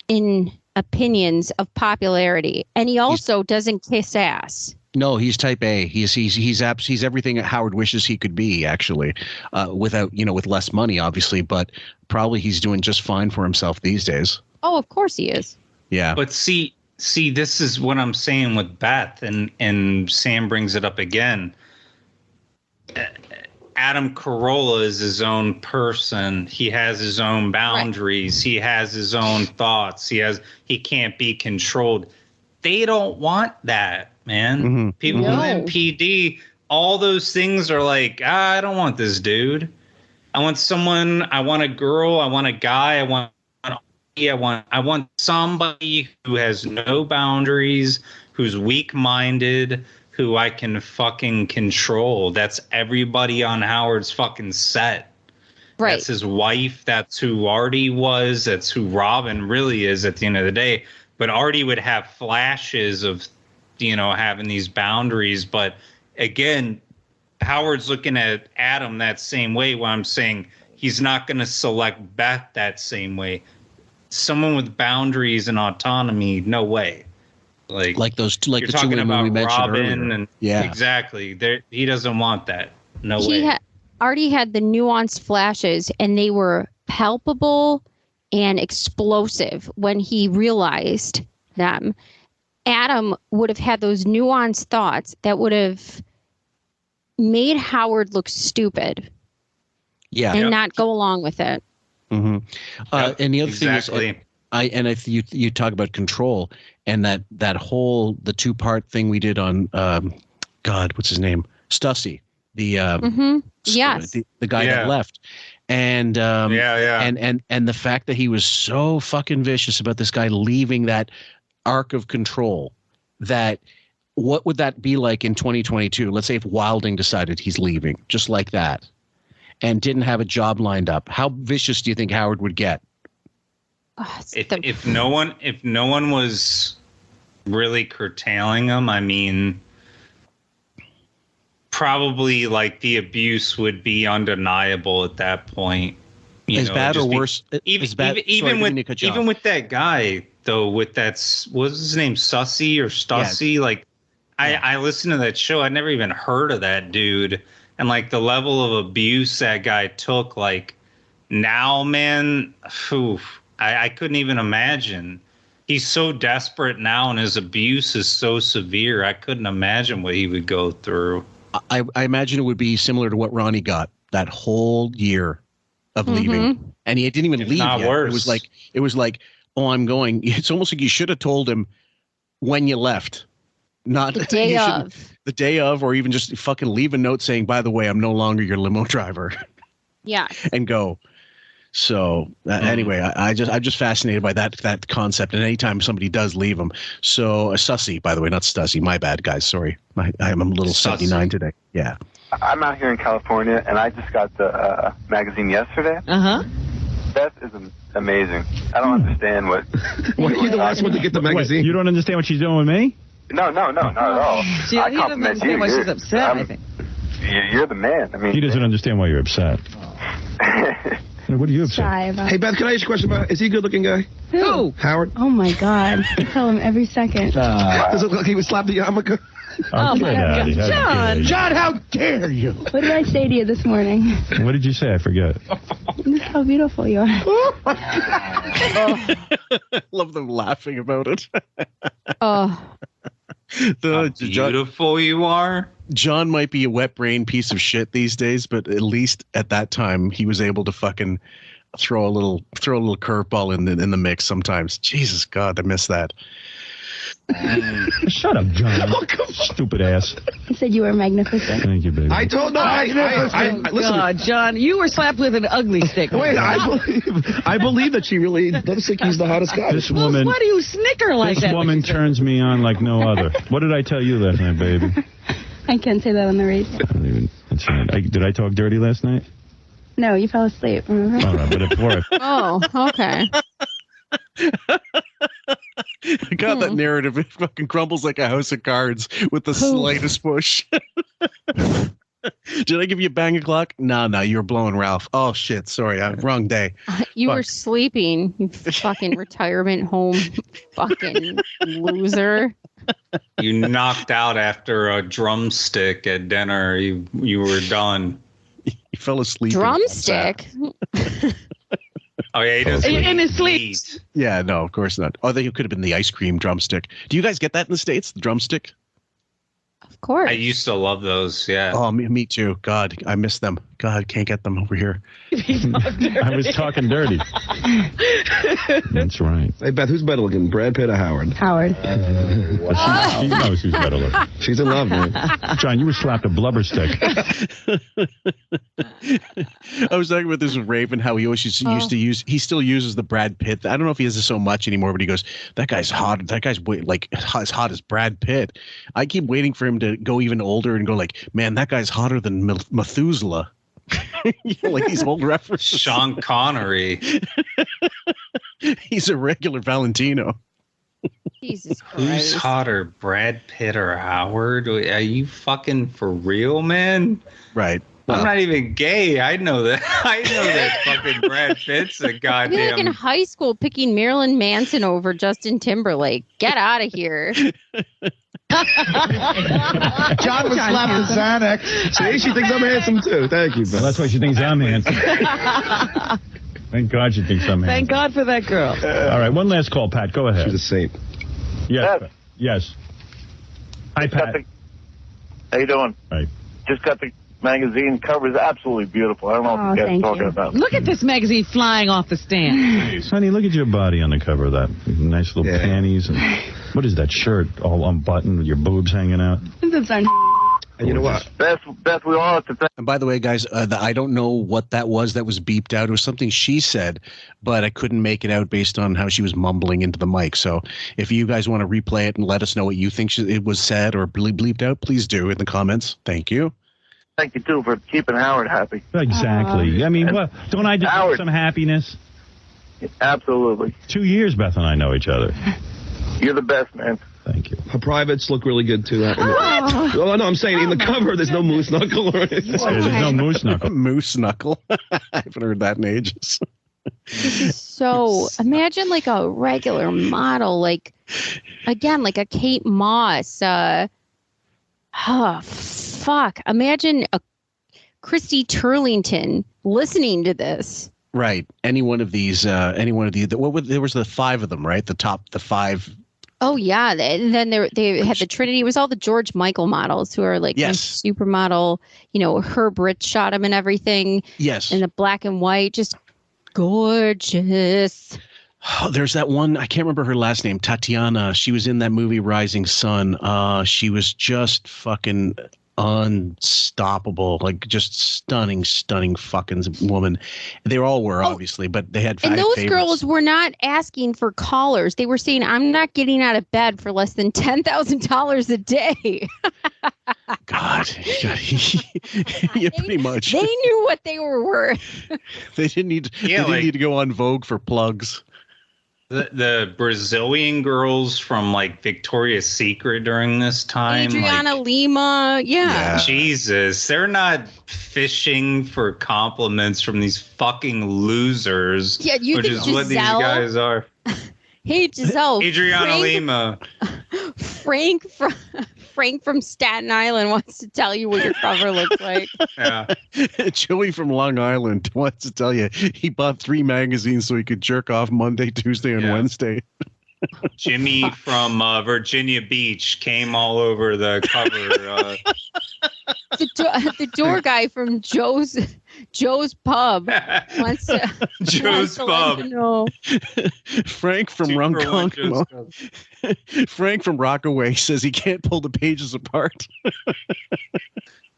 in opinions of popularity. And he also doesn't kiss ass. No, he's type A. He's everything Howard wishes he could be, actually, without with less money, obviously, but probably he's doing just fine for himself these days. Oh, of course he is. Yeah. But see, this is what I'm saying with Beth, and Sam brings it up again. Adam Carolla is his own person. He has his own boundaries. Right. He has his own thoughts. He can't be controlled. They don't want that, man. Mm-hmm. People in PD, all those things are like, I don't want this dude. I want someone. I want a girl. I want a guy. I want somebody who has no boundaries, who's weak-minded, who I can fucking control. That's everybody on Howard's fucking set. Right. That's his wife. That's who Artie was. That's who Robin really is at the end of the day. But Artie would have flashes of, having these boundaries. But again, Howard's looking at Adam that same way, while I'm saying he's not going to select Beth that same way. Someone with boundaries and autonomy, no way. Like those, you're the two talking women about we mentioned Robin, earlier. and yeah, exactly. He doesn't want that. No way. Artie had the nuanced flashes, and they were palpable and explosive when he realized them. Adam would have had those nuanced thoughts that would have made Howard look stupid. Yeah, and not go along with it. Mm-hmm. And the other exactly. thing is, You talk about control and that whole the 2-part thing we did on God, what's his name? Stussy, the yes, the guy that left. And and the fact that he was so fucking vicious about this guy leaving that arc of control, that what would that be like in 2022? Let's say if Wilding decided he's leaving just like that and didn't have a job lined up, how vicious do you think Howard would get? If no one was really curtailing him, I mean, probably like the abuse would be undeniable at that point. As bad or worse? Even with that guy though, with that, what's his name, Sussy or Stussy? Yeah. Like, I listened to that show. I'd never even heard of that dude, and like the level of abuse that guy took. Like now, man, I couldn't even imagine. He's so desperate now, and his abuse is so severe. I couldn't imagine what he would go through. I imagine it would be similar to what Ronnie got that whole year of leaving, and he didn't even leave yet. Worse. It was like, oh, I'm going. It's almost like you should have told him when you left, not the day of, or even just fucking leave a note saying, by the way, I'm no longer your limo driver. Yeah, and go. So anyway, I'm just fascinated by that concept, and anytime somebody does leave them. So Sussy, by the way, not Stussy. My bad, guys. Sorry, I'm a little 79 today. Yeah. I'm out here in California, and I just got the magazine yesterday. Beth is amazing. I don't understand what. Why are you the last one to get the magazine? Wait, you don't understand what she's doing with me? No, not at all. See, he doesn't understand why she's upset. I think you're the man. I mean, he doesn't understand why you're upset. What are you upset? Hey, Beth, can I ask you a question about? Is he a good-looking guy? Who? Howard. Oh my God! I tell him every second. Does it look like he would slap the yarmulke? Oh my God, John, how dare you? What did I say to you this morning? What did you say? I forget. This is how beautiful you are. Love them laughing about it. Oh. How beautiful you are. John might be a wet brain piece of shit these days, but at least at that time he was able to fucking throw a little curveball in the mix sometimes. Jesus God, I miss that. Shut up, John. Stupid ass. He said you were magnificent. Thank you, baby. I told no. Listen, God, John, you were slapped with an ugly stick. Wait, I believe that she really does think he's the hottest guy. This woman. Why do you snicker like that? This woman turns me on like no other. What did I tell you last night, baby? I can't say that on the radio. That's right. Did I talk dirty last night? No, you fell asleep. Remember? All right, but it worked. Oh, okay. God, that narrative, it fucking crumbles like a house of cards with the slightest push. Did I give you a bang o'clock? No, you were blowing Ralph. Oh shit, sorry, wrong day. You were sleeping, you fucking retirement home fucking loser. You knocked out after a drumstick at dinner. You were done. You fell asleep. Drumstick? Oh yeah, he doesn't in his sleep. Eat. Yeah, no, of course not. Oh, it could have been the ice cream drumstick. Do you guys get that in the States? The drumstick? Of course. I used to love those. Yeah. Oh, me too. God, I miss them. God, can't get them over here. I was talking dirty. That's right. Hey, Beth, who's better looking, Brad Pitt or Howard? Howard. She knows who's better looking. She's in love, man. John, you were slapped a blubber stick. I was talking about this with Raven, how he always used to use. He still uses the Brad Pitt. I don't know if he has it so much anymore, but he goes, "That guy's hot. That guy's like as hot as Brad Pitt." I keep waiting for him to go even older and go like, "Man, that guy's hotter than Methuselah." Like these old references. Sean Connery. He's a regular Valentino. Jesus Christ. Who's hotter, Brad Pitt or Howard? Are you fucking for real, man? Right. I'm not even gay. I know that. I know that fucking Brad Pitt's a goddamn. You're like in high school picking Marilyn Manson over Justin Timberlake. Get out of here. John was slapped the Xanax. See, she thinks I'm handsome too. Thank you, Beth. Well, that's why she thinks I'm handsome. Thank God she thinks I'm handsome. Thank God for that girl. All right, one last call, Pat. Go ahead. She's a saint. Yes. Yes. Hi, Pat. How you doing? Right. Just got the magazine cover is absolutely beautiful. I don't know what you guys are talking about. Look at this magazine flying off the stand. Honey, look at your body on the cover of that. Nice little panties. And what is that shirt all unbuttoned with your boobs hanging out? And you know what? Beth, we all have to thank. And by the way, guys, I don't know what that was beeped out. It was something she said, but I couldn't make it out based on how she was mumbling into the mic. So if you guys want to replay it and let us know what you think it was said or bleeped out, please do in the comments. Thank you. Thank you, too, for keeping Howard happy. Exactly. I mean, what, don't I deserve some happiness? Absolutely. 2 years Beth and I know each other. You're the best, man. Thank you. Her privates look really good, too. Oh, no, I'm saying in the cover, there's no moose knuckle or anything. There's no moose knuckle. Moose knuckle. I haven't heard that in ages. So imagine like a regular model, like again, like a Kate Moss. Imagine a Christy Turlington listening to this. Right. Any one of these. There was the 5 of them, right? The 5. Oh yeah, and then they had the Trinity. It was all the George Michael models who are like supermodel. You know, Herb Rich shot him and everything. Yes. In the black and white, just gorgeous. Oh, there's that one. I can't remember her last name. Tatiana. She was in that movie Rising Sun. She was just fucking unstoppable, like just stunning fucking woman. They all were, obviously, but they had 5 and those favorites. girls were not asking for callers. They were saying, I'm not getting out of bed for less than $10,000 a day. God. Yeah, pretty much. They knew what they were worth. They didn't need to go on Vogue for plugs. The Brazilian girls from like Victoria's Secret during this time, Adriana Lima, yeah. Jesus, they're not fishing for compliments from these fucking losers. Yeah, you which think is Giselle, what these guys are. Hey, Giselle. Adriana Lima. Frank from Staten Island wants to tell you what your cover looks like. Yeah. Joey from Long Island wants to tell you he bought 3 magazines so he could jerk off Monday, Tuesday, and Wednesday. Jimmy from Virginia Beach came all over the cover. The door guy from Joe's Pub wants to. Joe's Pub. No. Frank from Frank from Rockaway says he can't pull the pages apart.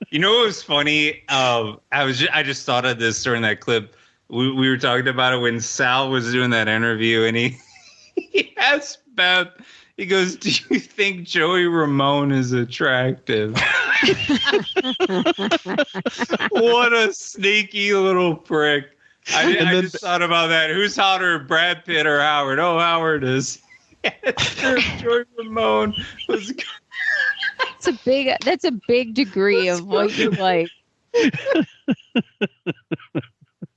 You know what was funny? I just thought of this during that clip. We were talking about it when Sal was doing that interview, and he asked Beth. He goes, "Do you think Joey Ramone is attractive?" What a sneaky little prick. I just thought about that. Who's hotter, Brad Pitt or Howard? Oh, Howard is. Joey Ramone was. That's a big degree of what you like.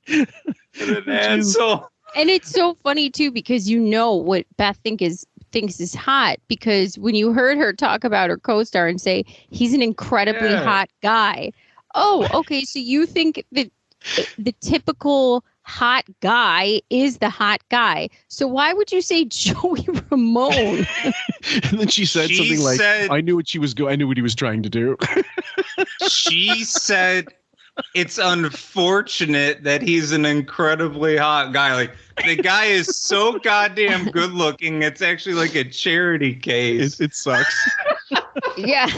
An asshole. And it's so funny too, because you know what Beth thinks is hot, because when you heard her talk about her co-star and say he's an incredibly hot guy. Oh, okay. So you think that the typical hot guy is the hot guy. So why would you say Joey Ramone? And then she said something like, I knew what he was trying to do. She said it's unfortunate that he's an incredibly hot guy. Like, the guy is so goddamn good looking. It's actually like a charity case. It sucks. Yeah.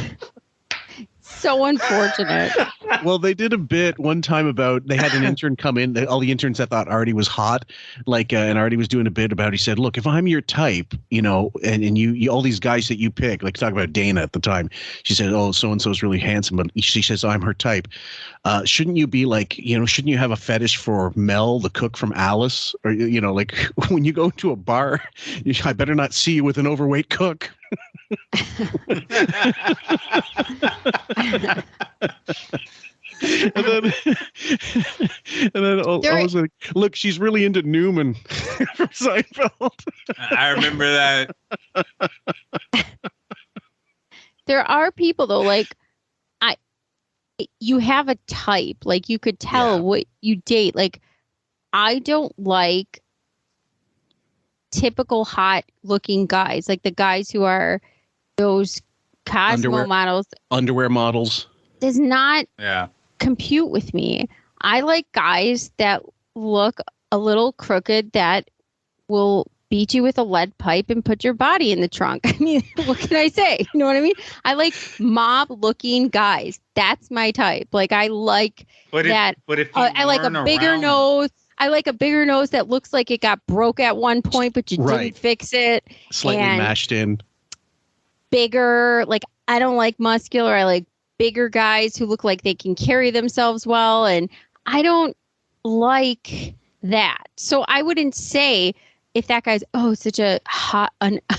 So unfortunate. Well, they did a bit one time about they had an intern come in. All the interns that thought Artie was hot, and Artie was doing a bit about. He said, "Look, if I'm your type, and you all these guys that you pick, like talk about Dana at the time." She said, "Oh, so and so is really handsome," but she says, "I'm her type. Shouldn't you be like, shouldn't you have a fetish for Mel, the cook from Alice, or like when you go to a bar, I better not see you with an overweight cook." And then I was like, look, she's really into Newman from Seinfeld. I remember that. There are people though, like you have a type, like you could tell what you date. Like, I don't like typical hot looking guys, like the guys who are those Cosmo models, underwear models. does not compute with me. I like guys that look a little crooked that will beat you with a lead pipe and put your body in the trunk. I mean, what can I say? You know what I mean? I like mob-looking guys. That's my type. Like, I like that. I like a bigger nose. I like a bigger nose that looks like it got broke at one point, but you didn't fix it. Slightly mashed in. Bigger. Like, I don't like muscular. I like bigger guys who look like they can carry themselves well. And I don't like that. So I wouldn't say if that guy's such a hot.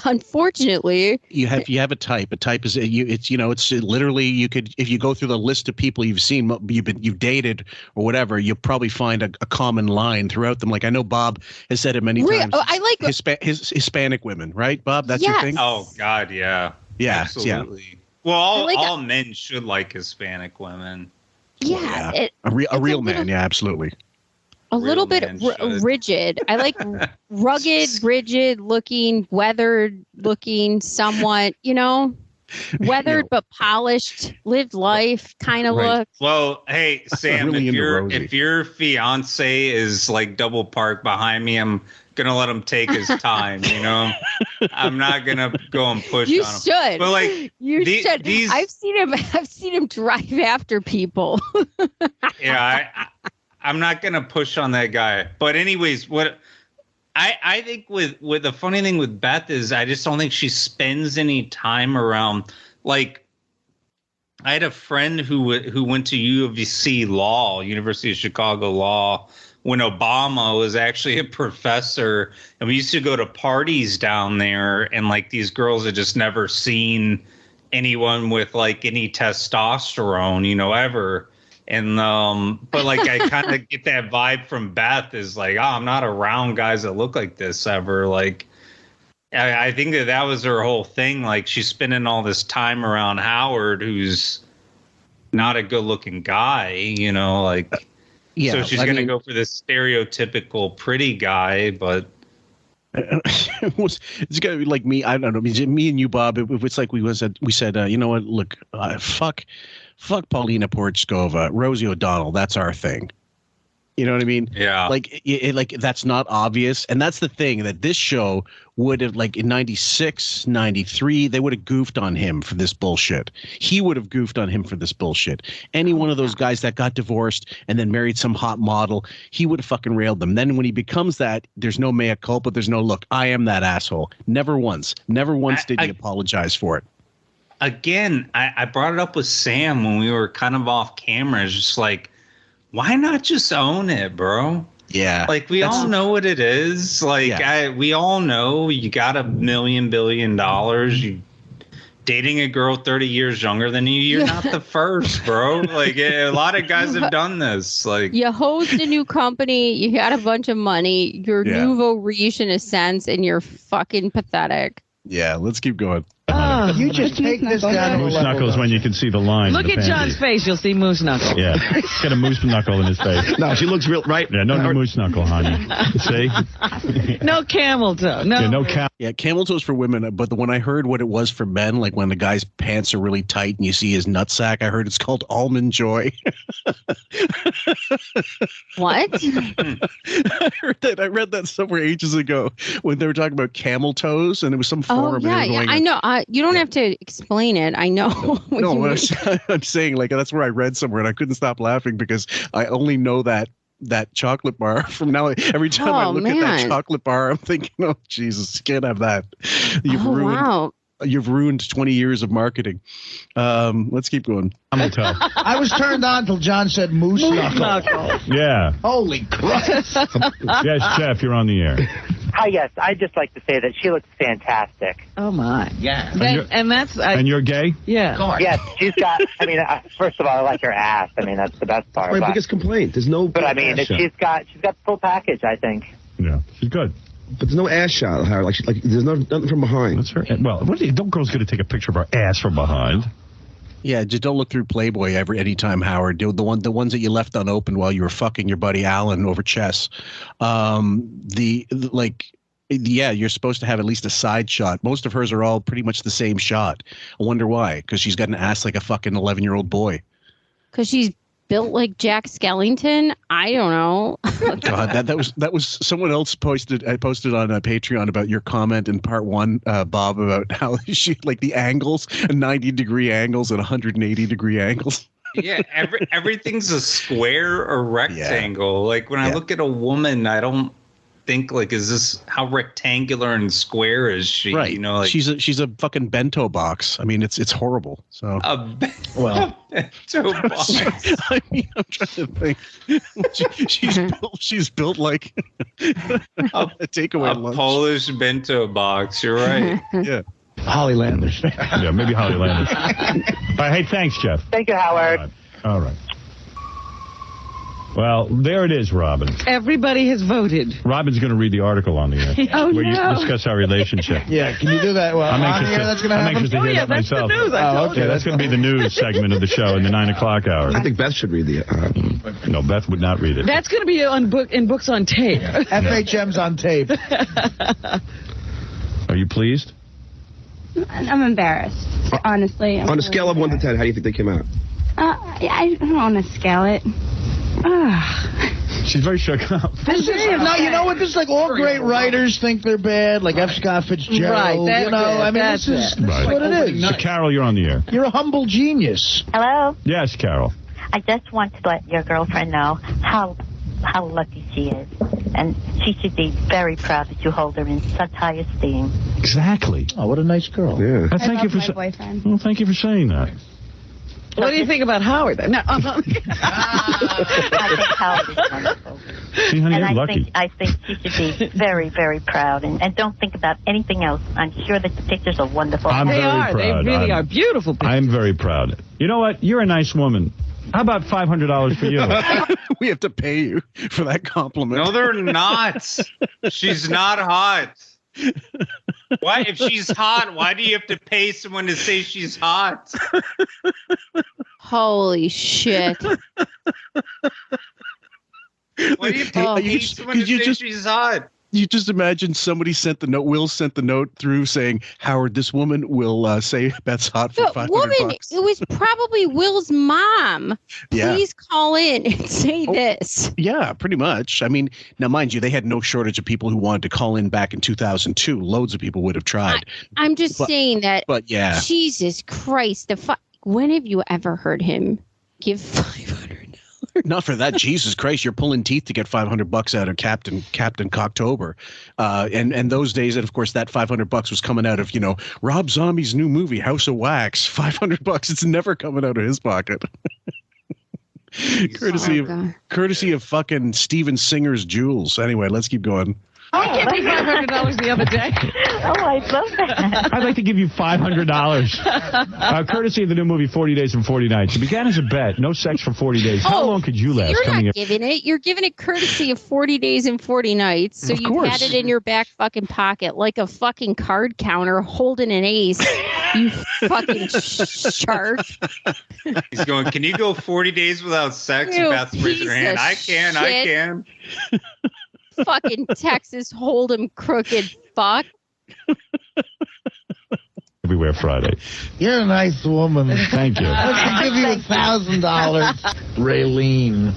Unfortunately, you have a type. A type is it's literally you could, if you go through the list of people you've seen, you've dated or whatever, you'll probably find a common line throughout them. Like I know Bob has said it many times. I like Hispanic women, right, Bob? That's your thing. Oh God, yeah, absolutely. Yeah. Well, all men should like Hispanic women. Yeah, a real man. Yeah, absolutely. A little bit rigid. I like rugged, rigid looking, weathered looking, somewhat, weathered but polished, lived life kind of look. Well, hey, Sam, if your fiance is like double parked behind me, I'm gonna let him take his time. I'm not gonna go and push on him. You should. But like you should. I've seen him drive after people. Yeah. I'm not gonna push on that guy, but anyways, what I think with the funny thing with Beth is I just don't think she spends any time around. Like, I had a friend who went to University of Chicago Law, when Obama was actually a professor, and we used to go to parties down there, and like these girls had just never seen anyone with like any testosterone, ever. And but like I kind of get that vibe from Beth is like, I'm not around guys that look like this ever. Like I think that was her whole thing. Like she's spending all this time around Howard, who's not a good looking guy, like so she's gonna go for this stereotypical pretty guy, but it's gonna be like me. I don't know. Me and you, Bob. It's like we said. You know what? Look, fuck Paulina Porchkova, Rosie O'Donnell. That's our thing. You know what I mean? Yeah. Like, like that's not obvious. And that's the thing that this show would have, like in 96, 93, they would have goofed on him for this bullshit. He would have goofed on him for this bullshit. Any one of those guys that got divorced and then married some hot model, he would have fucking railed them. Then when he becomes that, there's no mea culpa. There's no, look, I am that asshole. Never once did he apologize for it. Again, I brought it up with Sam when we were kind of off camera. It's just like, why not just own it, bro? Yeah. Like, we all know what it is. Like, we all know you got $1 billion. You dating a girl 30 years younger than you. You're not the first, bro. Like, a lot of guys have done this. Like, you host a new company. You got a bunch of money. You're nouveau riche in a sense, and you're fucking pathetic. Yeah, let's keep going. You just take this down. Moose knuckles when you can see the line. Look at John's face. You'll see moose knuckles. Yeah. He's got a moose knuckle in his face. No, she looks real, right? Yeah, no moose knuckle, honey. See? No camel toe. No. Yeah, no camel. Yeah, camel toes for women. But when I heard what it was for men, like when the guy's pants are really tight and you see his nutsack, I heard it's called almond joy. What? I read that somewhere ages ago when they were talking about camel toes, and it was some forum. Yeah, I know. You don't have to explain it. I know. I'm saying, like, that's where I read somewhere, and I couldn't stop laughing because I only know that chocolate bar from now. Every time I look at that chocolate bar, I'm thinking, oh Jesus, you can't have that. You've ruined 20 years of marketing. Let's keep going. I was turned on till John said moose knuckle. Yeah. Holy Christ. Yes, Jeff, you're on the air. Hi, yes. I'd just like to say that she looks fantastic. Oh, my. Yeah. And you're gay? Yeah. Yes, she's got, first of all, I like her ass. That's the best part. My biggest complaint. There's no. But she's got the full package, I think. Yeah, she's good. But there's no ass shot of her. Like there's nothing from behind. That's her. Well, don't girls get to take a picture of her ass from behind? Yeah, just don't look through Playboy anytime, Howard. The ones that you left unopened while you were fucking your buddy Alan over chess. You're supposed to have at least a side shot. Most of hers are all pretty much the same shot. I wonder why? Because she's got an ass like a fucking 11-year-old boy. Because she's built like Jack Skellington. I don't know. God, that was someone else posted. I posted on Patreon about your comment in part 1, Bob, about how she like the angles, 90-degree angles and 180-degree angles. Yeah, everything's a square or rectangle. Like when I look at a woman, I don't think like, is this how rectangular and square is she? Right. You know, like she's a fucking bento box. I mean, it's horrible. So bento box. I mean, I'm trying to think. She's built like a takeaway lunch. Polish bento box. You're right. Yeah. Holly Landers. Yeah, maybe Holly Landers. All right, hey, thanks, Jeff. Thank you, Howard. All right. Well, there it is, Robin. Everybody has voted. Robin's going to read the article on the air. Oh, where no. you discuss our relationship. Yeah, can you do that? Well, I'm on anxious the air, that's going to happen. I'm anxious to hear that that's myself. the news. I told Okay, you. that's going to be the news segment of the show in the 9 o'clock hour. I think Beth should read the. No, Beth would not read it. That's going to be in books on tape. FHM's on tape. Are you pleased? I'm embarrassed, honestly. On a scale of 1 to 10, how do you think they came out? I don't want to scale it. She's very shook up. This is, no, you know what? This is like all great writers think they're bad, like F. Scott Fitzgerald. Right, you know, I mean, this is what it is. So, Carol, you're on the air. You're a humble genius. Hello? Yes, Carol. I just want to let your girlfriend know how lucky she is. And she should be very proud that you hold her in such high esteem. Exactly. Oh, what a nice girl. Yeah. I love my boyfriend. Well, thank you for saying that. What do you think about Howard? Then? No. I think Howard is wonderful. See, honey, And you're lucky. I think she should be very, very proud. And don't think about anything else. I'm sure that the pictures are wonderful. I'm very proud. They really are beautiful pictures. I'm very proud. You know what? You're a nice woman. How about $500 for you? We have to pay you for that compliment. No, they're not. She's not hot. Why? If she's hot, why do you have to pay someone to say she's hot? Holy shit. Why do you have to pay someone to say she's hot? You just imagine somebody sent the note. Will sent the note through saying, "Howard, this woman will say Beth's hot for $500." Woman, it was probably Will's mom. Yeah. Please call in and say this. Yeah, pretty much. I mean, now mind you, they had no shortage of people who wanted to call in back in 2002. Loads of people would have tried. I'm just saying that. But yeah, Jesus Christ, when have you ever heard him give $500? Not for that. Jesus Christ, you're pulling teeth to get $500 out of Captain Cocktober. And those days, and of course, that $500 was coming out of, Rob Zombie's new movie, House of Wax. $500. It's never coming out of his pocket. Courtesy of fucking Steven Singer's jewels. Anyway, let's keep going. I gave me $500 the other day. Oh, I love that. I'd like to give you $500. Courtesy of the new movie 40 Days and 40 Nights. It began as a bet. No sex for 40 days. How long could you last? You're not giving it. You're giving it courtesy of 40 Days and 40 Nights. So you had it in your back fucking pocket like a fucking card counter holding an ace. You fucking shark. He's going, can you go 40 days without sex? You Beth raised her hand. I can. Fucking Texas Hold'em crooked fuck. Everywhere Friday. You're a nice woman. Thank you. Let's give you $1,000. Raylene.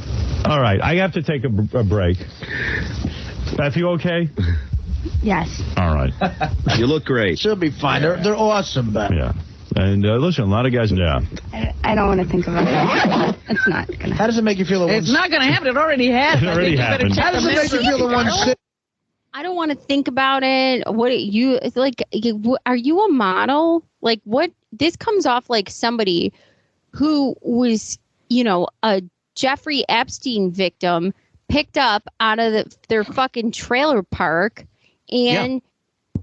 All right, I have to take a break. Beth, you okay? Yes. All right. You look great. She'll be fine. They're awesome, Beth. Yeah. And listen, a lot of guys down. I don't want to think about it. It's not going to. How does it make you feel? It's not going to happen. It already happened. It already happened. How does it make you feel the one sick? I don't want to think about it. It's like, are you a model? Like, what? This comes off like somebody who was, a Jeffrey Epstein victim picked up out of their fucking trailer park and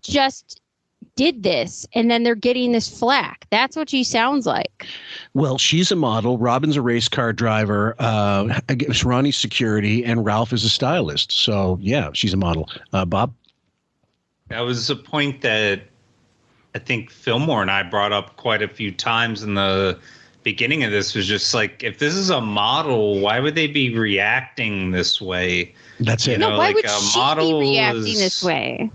just did this, and then they're getting this flack. That's what she sounds like. Well, she's a model. Robin's a race car driver. I guess Ronnie's security, and Ralph is a stylist. So yeah, she's a model. Bob? That was a point that I think Fillmore and I brought up quite a few times in the beginning of this. Was just like, if this is a model, why would they be reacting this way? That's it. Why would she be reacting this way?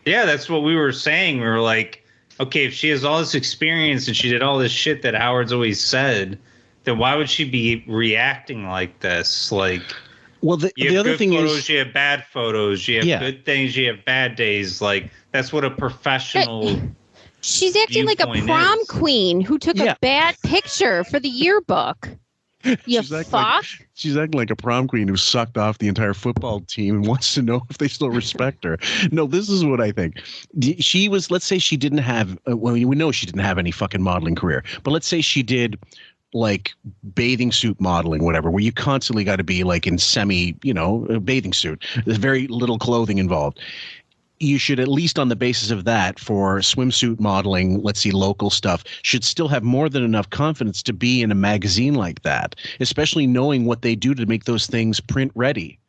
Yeah, that's what we were saying. We were like, okay, if she has all this experience and she did all this shit that Howard's always said, then why would she be reacting like this? Like, well, the other good thing photos, is, you have bad photos, you have good things, you have bad days. Like, that's what a professional. She's acting like a prom queen who took a bad picture for the yearbook. You fuck. She's acting like a prom queen who sucked off the entire football team and wants to know if they still respect her. No, this is what I think. She was, let's say she didn't have, well, we know she didn't have any fucking modeling career, but let's say she did like bathing suit modeling, whatever, where you constantly got to be like in a bathing suit. There's very little clothing involved. You should, at least on the basis of that, for swimsuit modeling, let's see, local stuff, should still have more than enough confidence to be in a magazine like that, especially knowing what they do to make those things print ready,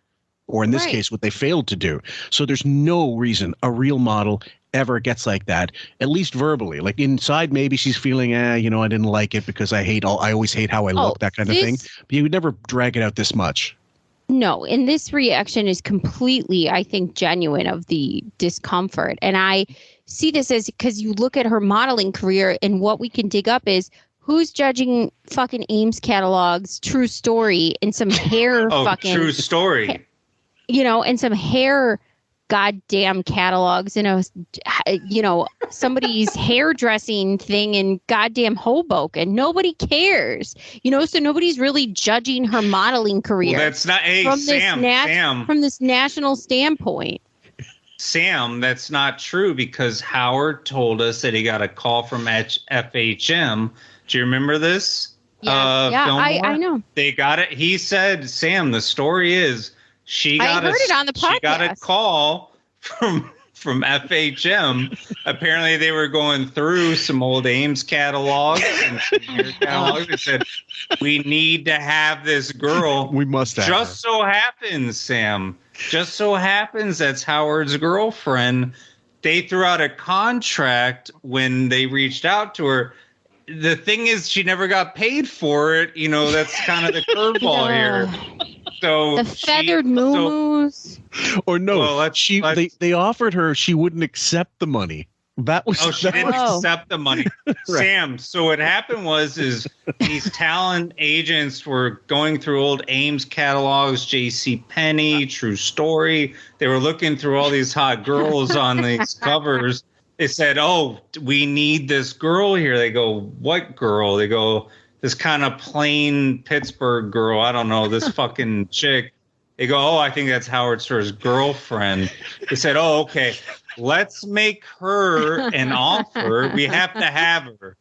or in this case, what they failed to do. So there's no reason a real model ever gets like that, at least verbally. Like inside, maybe she's feeling, I didn't like it because I always hate how I look, that kind of thing. But you would never drag it out this much. No, and this reaction is completely, I think, genuine of the discomfort. And I see this as, because you look at her modeling career, and what we can dig up is who's judging fucking Ames catalogs, True Story, and some hair fucking True Story. And some hair goddamn catalogs, somebody's hairdressing thing in goddamn Hoboken. Nobody cares, so nobody's really judging her modeling career. Well, that's not, Sam. From this national standpoint. Sam, that's not true, because Howard told us that he got a call from FHM. Do you remember this? I know. They got it. He said, Sam, the story is, I heard it on the podcast. She got a call from FHM. Apparently, they were going through some old Ames catalogs and some hair catalogs. They said, we need to have this girl. We must have her. So happens, Sam. Just so happens that's Howard's girlfriend. They threw out a contract when they reached out to her. The thing is, she never got paid for it. That's kind of the curveball here. So the feathered moo-moos. Or no, well, they offered her, she wouldn't accept the money. That was she didn't accept the money. Right. Sam, so what happened was these talent agents were going through old Ames catalogs, JCPenney, True Story. They were looking through all these hot girls on these covers. They said, we need this girl here. They go, what girl? They go, this kind of plain Pittsburgh girl. I don't know, this fucking chick. They go, I think that's Howard Stern's girlfriend. They said, okay, let's make her an offer. We have to have her.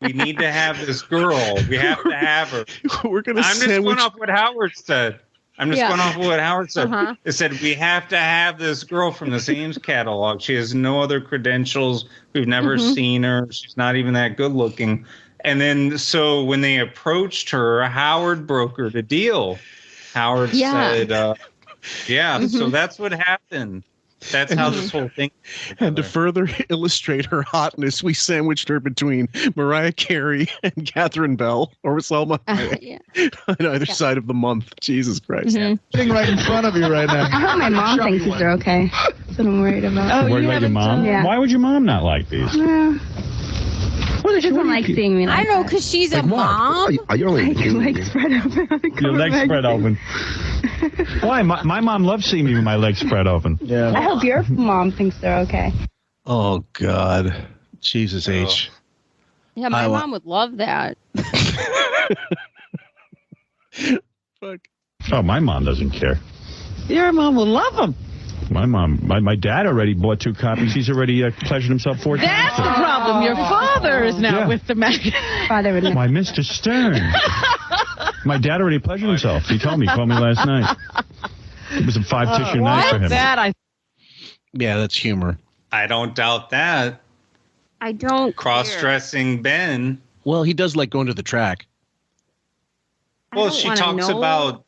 We need to have this girl. We have to have her. I'm just going off what Howard said. Uh-huh. They said, we have to have this girl from the Ames catalog. She has no other credentials. We've never seen her. She's not even that good looking. And then, so when they approached her, Howard brokered a deal. Howard said, so that's what happened. That's how this whole thing. And to further illustrate her hotness, we sandwiched her between Mariah Carey and Catherine Bell, or Salma on either side of the month. Jesus Christ. Sitting right in front of you right now. I hope my mom thinks these are okay. That's what I'm worried about. Worried about your mom? Yeah. Why would your mom not like these? She doesn't like seeing me like I don't know, because she's a mom. Your legs spread open. Your legs spread open. Why? My mom loves seeing me with my legs spread open. Yeah. I hope your mom thinks they're okay. Oh, God. Jesus H. Yeah, my mom would love that. Fuck. Oh, my mom doesn't care. Your mom will love them. My mom, my dad already bought 2 copies. He's already pleasured himself 4 times. That's the problem. Your father is now with the magazine. Father would Why, Mr. Stern. My dad already pleasured himself. He told me last night. It was a 5-tissue night for him. Yeah, that's humor. I don't doubt that. I don't Cross-dressing Ben. Well, he does like going to the track. Well, she talks about...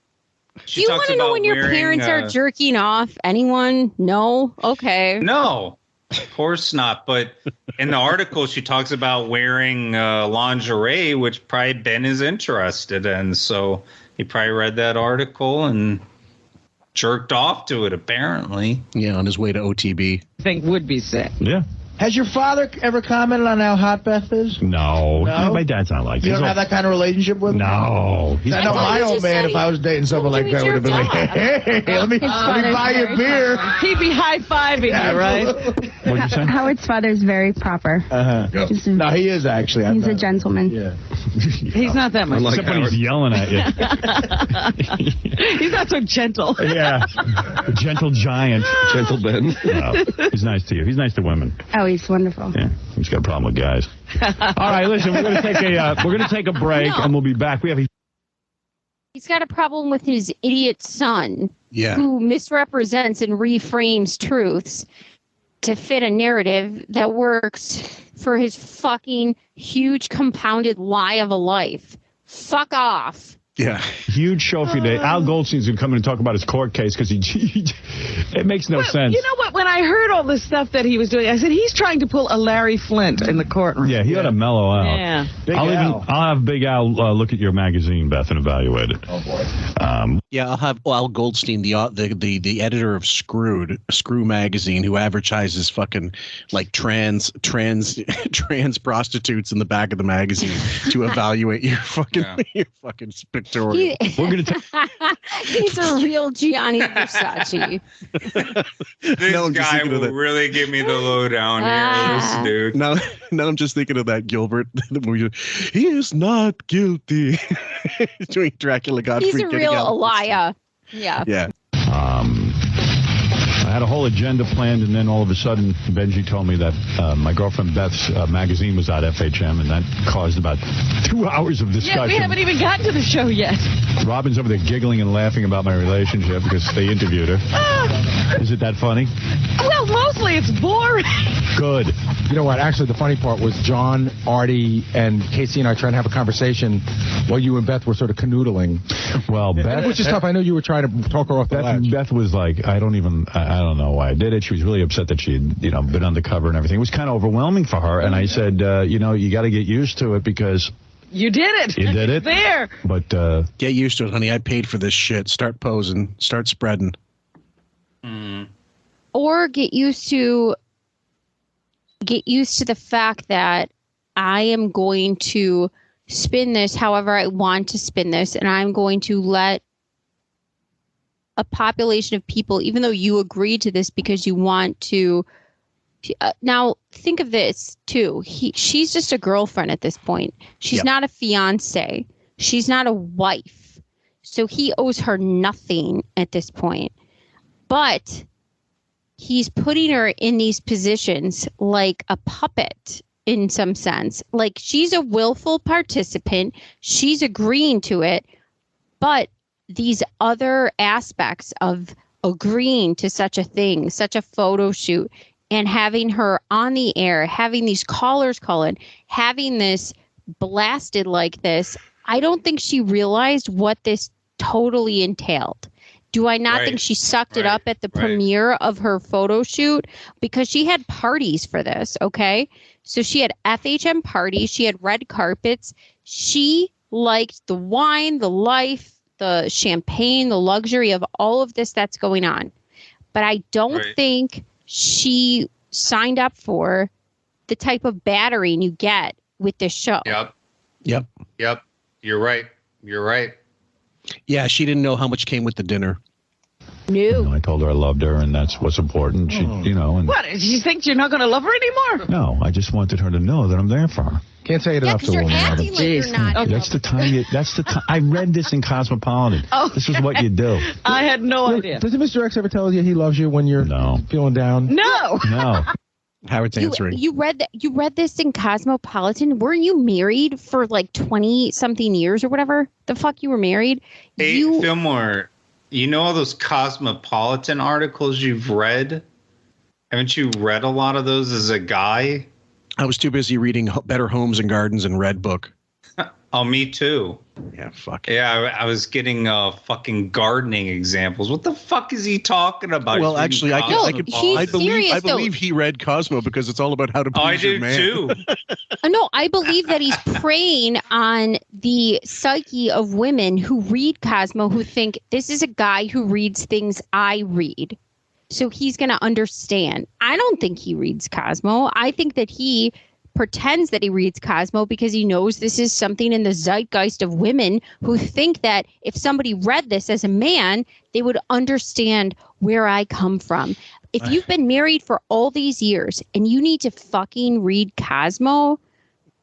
Do you want to know when your parents are jerking off? Anyone? No? Okay. No, of course not. But in the article, she talks about wearing lingerie, which probably Ben is interested in. So he probably read that article and jerked off to it, apparently. Yeah, on his way to OTB. I think would be sick. Yeah. Has your father ever commented on how hot Beth is? No. No? My dad's not like You this. don't have that kind of relationship with him? No. I know my old man, if I was dating someone like that, would have been like, hey, let me buy you a beer. He'd be high-fiving you, right? What'd you say? Howard's father's very proper. No, he is actually. He's a gentleman. Yeah. He's not that much. Except when he's yelling at you. He's not so gentle. Yeah. A gentle giant. Gentle Ben. No, he's nice to you. He's nice to women. Oh, he's wonderful. Yeah. He's got a problem with guys. All right, listen, we're gonna take a break and we'll be back. He's got a problem with his idiot son, who misrepresents and reframes truths to fit a narrative that works for his fucking huge compounded lie of a life. Fuck off. Yeah. Huge show for you today. Al Goldstein's going to come in and talk about his court case because it makes no sense. You know what? When I heard all this stuff that he was doing, I said, he's trying to pull a Larry Flint in the courtroom. Yeah, he ought to mellow out. Yeah. I'll have Big Al look at your magazine, Beth, and evaluate it. Oh, boy. I'll have Al Goldstein, the editor of Screw magazine, who advertises fucking like trans prostitutes in the back of the magazine to evaluate your fucking pictorial. We're gonna he's a real Gianni Versace. This guy will really give me the lowdown here. This dude. Now I'm just thinking of that Gilbert. The movie. He is not guilty. Doing Dracula Godfrey. He's a real Elia. Yeah. Yeah. I had a whole agenda planned, and then all of a sudden, Benji told me that my girlfriend Beth's magazine was at FHM, and that caused about 2 hours of discussion. Yeah, we haven't even gotten to the show yet. Robin's over there giggling and laughing about my relationship because they interviewed her. Is it that funny? Well, mostly it's boring. Good. You know what? Actually, the funny part was John, Artie, and Casey and I trying to have a conversation while you and Beth were sort of canoodling. Well, Beth... Which is tough. I know you were trying to talk her off the ledge. Beth was like, I don't know why I did it. She was really upset that she had, been undercover and everything. It was kind of overwhelming for her. And I said, you got to get used to it because... You did it. You did it. It's there. But get used to it, honey. I paid for this shit. Start posing. Start spreading. Or get used to the fact that I am going to spin this however I want to spin this, and I'm going to let a population of people, even though you agreed to this because you want to. Now, think of this, too. She's just a girlfriend at this point. She's not a fiance. She's not a wife. So he owes her nothing at this point. But he's putting her in these positions like a puppet in some sense. Like, she's a willful participant. She's agreeing to it. But these other aspects of agreeing to such a thing, such a photo shoot, and having her on the air, having these callers call in, having this blasted like this, I don't think she realized what this totally entailed. Do I not think she sucked it up at the premiere of her photo shoot? Because she had parties for this, okay? So she had FHM parties. She had red carpets. She liked the wine, the life, the champagne, the luxury of all of this that's going on. But I don't think she signed up for the type of battering you get with this show. Yep. You're right. Yeah, she didn't know how much came with the dinner. No. I told her I loved her, and that's what's important. She, And What? She thinks you're not going to love her anymore? No, I just wanted her to know that I'm there for her. Can't say it enough to a woman. Like you're not. That's the time. I read this in Cosmopolitan. Oh, this is what you do. I had no idea. Doesn't Mr. X ever tell you he loves you when you're feeling down? No. Howard's answering. You read this in Cosmopolitan. Weren't you married for like 20-something years or whatever? The fuck you were married? Hey, Fillmore, you know all those Cosmopolitan articles you've read? Haven't you read a lot of those as a guy? I was too busy reading Better Homes and Gardens and Red Book. Oh, me too. Yeah, fuck. Yeah, I was getting fucking gardening examples. What the fuck is he talking about? Well, actually, I believe he read Cosmo because it's all about how to please your man. Too. No, I believe that he's preying on the psyche of women who read Cosmo, who think this is a guy who reads things I read. So he's going to understand. I don't think he reads Cosmo. I think that he pretends that he reads Cosmo because he knows this is something in the zeitgeist of women who think that if somebody read this as a man, they would understand where I come from. If you've been married for all these years and you need to fucking read Cosmo,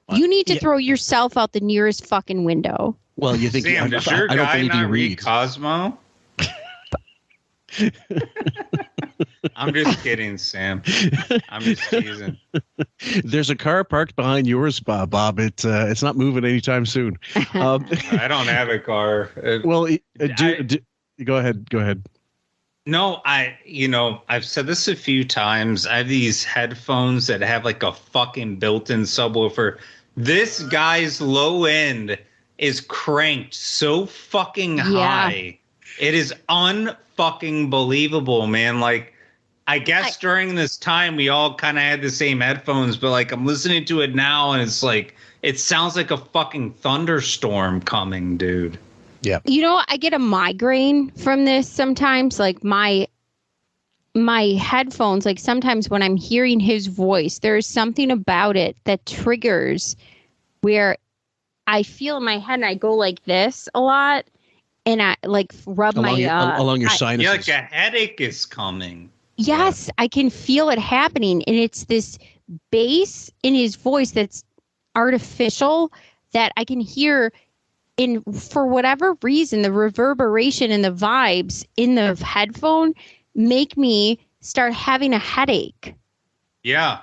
you need to throw yourself out the nearest fucking window. Well, you think Sam, does your guy not read Cosmo? I'm just kidding, Sam. I'm just teasing. There's a car parked behind yours, Bob. It's not moving anytime soon. I don't have a car. Well, go ahead. Go ahead. No, I've said this a few times. I have these headphones that have like a fucking built-in subwoofer. This guy's low end is cranked so fucking high. It is unfucking believable, man. Like, I guess during this time we all kind of had the same headphones, but like I'm listening to it now and it's like it sounds like a fucking thunderstorm coming, dude. Yeah. You know, I get a migraine from this sometimes. Like my headphones, like sometimes when I'm hearing his voice, there's something about it that triggers where I feel in my head and I go like this a lot. And I like rub along your sinuses. Yeah, like a headache is coming. Yes, I can feel it happening. And it's this bass in his voice that's artificial that I can hear for whatever reason, the reverberation and the vibes in the headphone make me start having a headache. Yeah.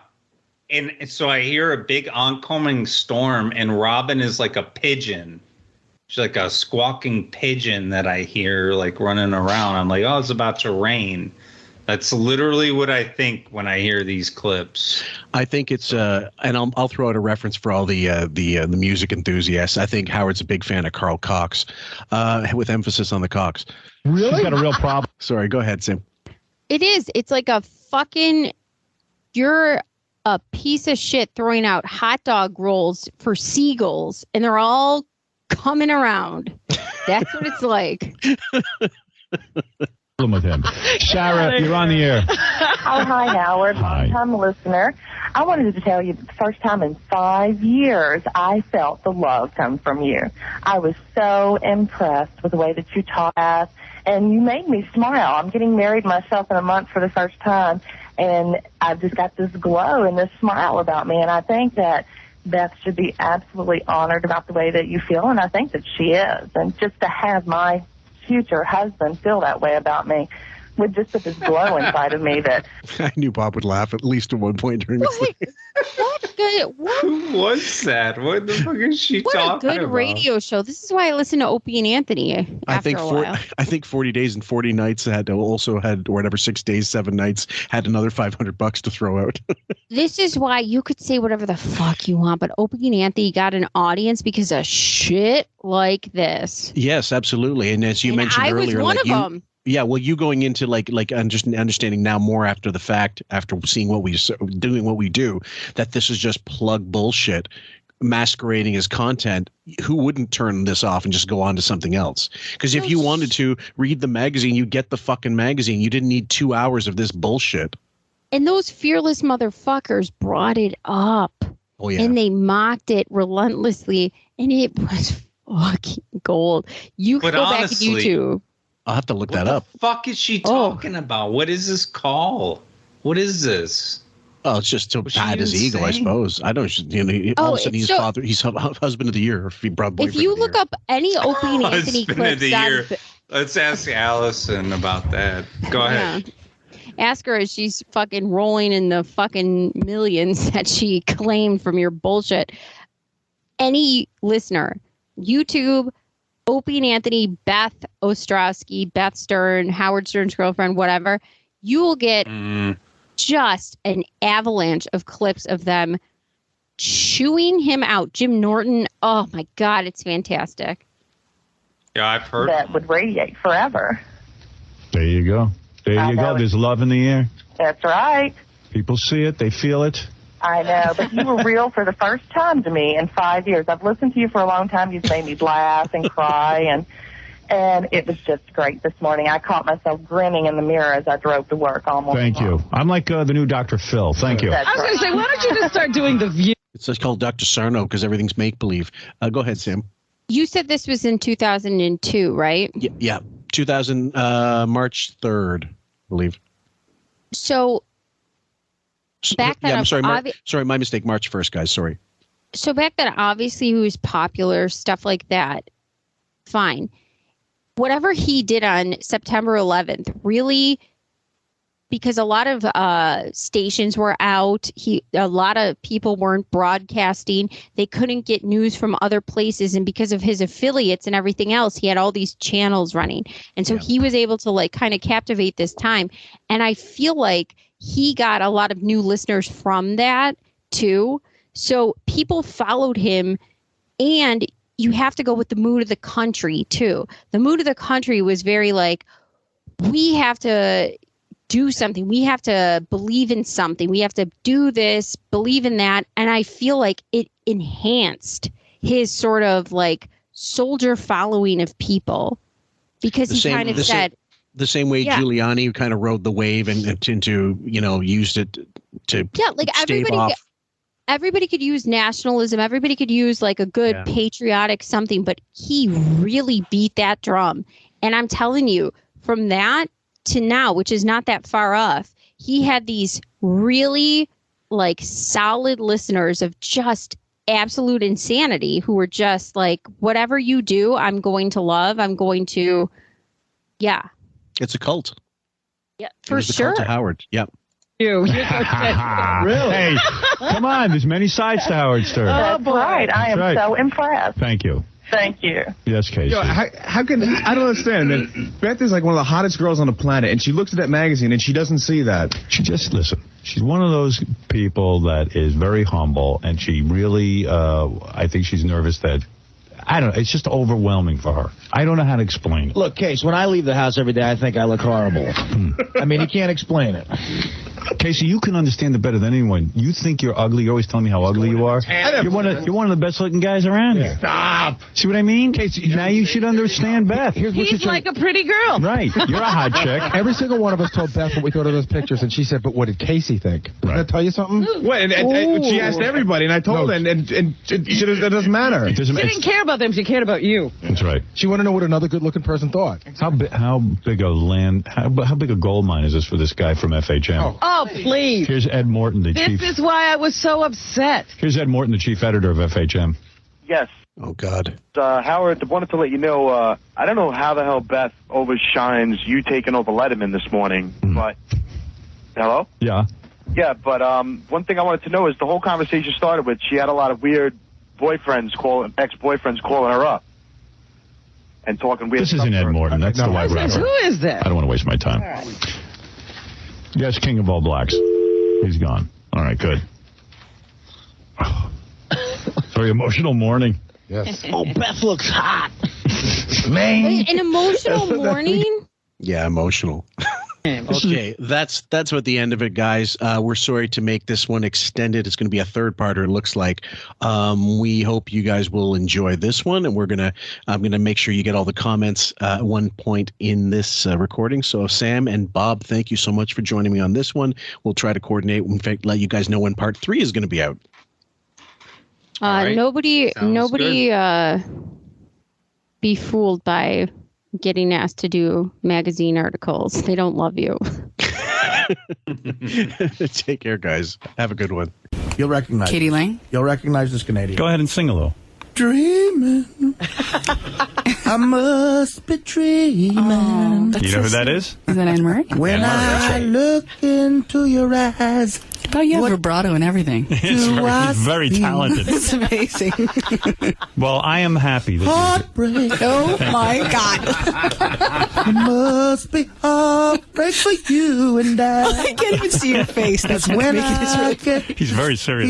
And so I hear a big oncoming storm and Robin is like a pigeon. She's like a squawking pigeon that I hear like running around. I'm like, oh, it's about to rain. That's literally what I think when I hear these clips. I think it's and I'll throw out a reference for all the music enthusiasts. I think Howard's a big fan of Carl Cox, with emphasis on the Cox. Really? He's got a real problem. Sorry, go ahead, Sam. It is. It's like a fucking. You're a piece of shit throwing out hot dog rolls for seagulls, and they're all coming around. That's what it's like. With him. Sarah, you're on the air. Oh, hi, Howard. Long-time listener. I wanted to tell you that the first time in 5 years I felt the love come from you. I was so impressed with the way that you taught, and you made me smile. I'm getting married myself in a month for the first time, and I've just got this glow and this smile about me, and I think that Beth should be absolutely honored about the way that you feel, and I think that she is. And just to have my future husband feel that way about me would just put this glow inside of me that I knew Bob would laugh at least at one point during this thing. Who was that? What the fuck is she talking about? What a good radio show. This is why I listen to Opie and Anthony I after a while. I think 40 Days and 40 Nights had or whatever, 6 days, 7 nights, had another $500 to throw out. This is why you could say whatever the fuck you want, but Opie and Anthony got an audience because of shit like this. Yes, absolutely. And as you mentioned earlier, I was one of them. Yeah, well, you going into like understanding now more after the fact, after seeing doing what we do, that this is just plug bullshit masquerading as content. Who wouldn't turn this off and just go on to something else? Because if you wanted to read the magazine, you get the fucking magazine. You didn't need 2 hours of this bullshit. And those fearless motherfuckers brought it up. Oh, yeah. And they mocked it relentlessly, and it was fucking gold. You could go back to YouTube. I'll have to look that up. What the fuck is she talking about? What is this call? What is this? Oh, it's just to pat his ego, I suppose. I don't. All of a sudden he's husband of the year. If you look up any Opie and Anthony clips, of the year. Let's ask Allison about that. Go ahead. Ask her as she's fucking rolling in the fucking millions that she claimed from your bullshit. Any listener, YouTube, Opie and Anthony, Beth Ostrowski, Beth Stern, Howard Stern's girlfriend, whatever, you will get just an avalanche of clips of them chewing him out. Jim Norton, oh my God, it's fantastic. Yeah, I've heard. That would radiate forever. There you go. There you go. There's love in the air. That's right. People see it. They feel it. I know, but you were real for the first time to me in 5 years. I've listened to you for a long time. You've made me laugh and cry, and And it was just great this morning. I caught myself grinning in the mirror as I drove to work almost. Thank you. I'm like the new Dr. Phil. Thank you. I was going to say, why don't you just start doing The View? It's just called Dr. Sarno because everything's make-believe. Go ahead, Sam. You said this was in 2002, right? Yeah. 2000, March 3rd, I believe. So back then, I'm sorry. Sorry, my mistake. March 1st, guys. Sorry. So back then, obviously, he was popular, stuff like that. Fine. Whatever he did on September 11th, really, because a lot of stations were out, a lot of people weren't broadcasting. They couldn't get news from other places, and because of his affiliates and everything else, he had all these channels running, and so he was able to like kind of captivate this time. And I feel like he got a lot of new listeners from that too. So people followed him, and you have to go with the mood of the country too. The mood of the country was very like, we have to do something. We have to believe in something. We have to do this, believe in that. And I feel like it enhanced his sort of like soldier following of people because he kind of said, the same way Giuliani kind of rode the wave and into, used it to everybody could use nationalism. Everybody could use like a good patriotic something, but he really beat that drum. And I'm telling you, from that to now, which is not that far off, he had these really like solid listeners of just absolute insanity who were just like, whatever you do, I'm going to love. I'm going to, It's a cult. Yeah, for sure. Cult of Howard. Yep. Really? Hey, come on. There's many sides to Howard Stern. That's right. I am so impressed. Thank you. Thank you. Yes, Casey. How can I don't understand that Beth is like one of the hottest girls on the planet, and she looks at that magazine and she doesn't see that. She just listen. She's one of those people that is very humble, and she really, I think she's nervous that. I don't know. It's just overwhelming for her. I don't know how to explain it. Look, Case, when I leave the house every day, I think I look horrible. I mean, you can't explain it. Casey, you can understand it better than anyone. You think you're ugly. You're always telling me how ugly you are. You're one of the best looking guys around here. Stop. See what I mean? Casey, now you should understand Beth. He's like a pretty girl. Right. You're a hot chick. Every single one of us told Beth what we thought of those pictures, and she said, but what did Casey think? Doesn't that tell you something? What? And she asked everybody, and I told her, and it doesn't matter. She didn't care about them. She cared about you. That's right. She wanted to know what another good-looking person thought. How big a gold mine is this for this guy from FHM? Oh, please. Here's Ed Morton, the chief. This is why I was so upset. Here's Ed Morton, the chief editor of FHM. Yes. Oh, God. Howard, wanted to let you know, I don't know how the hell Beth overshines you taking over Letterman this morning, but... Hello? Yeah. Yeah, but one thing I wanted to know is the whole conversation started with she had a lot of weird ex-boyfriends calling her up and talking weird stuff. This isn't Ed Morton. That's the white rapper. Who is that? I don't want to waste my time. Right. Yes, King of All Blacks. He's gone. All right, good. Very emotional morning. Yes. Oh, Beth looks hot. Man. Wait, an emotional morning? Yeah, emotional. Okay, that's what the end of it, guys. We're sorry to make this one extended. It's going to be a third-parter, it looks like. We hope you guys will enjoy this one, and I'm gonna make sure you get all the comments at one point in this recording. So Sam and Bob, thank you so much for joining me on this one. We'll try to coordinate. In fact, let you guys know when part 3 is going to be out. Right. Nobody be fooled by getting asked to do magazine articles. They don't love you. Take care, guys. Have a good one. You'll recognize Katie Lang. You'll recognize this Canadian. Go ahead and sing a little. Dreaming. I must be dreaming. Oh, you know who that is? Is that Anne Marie? When I look into your eyes. But you have vibrato and everything. He's very talented. It's amazing. Well, I am happy. Heartbreak. Oh, my God. It must be heartbreak for you and I. I can't even see your face. That's when making this really get He's very serious.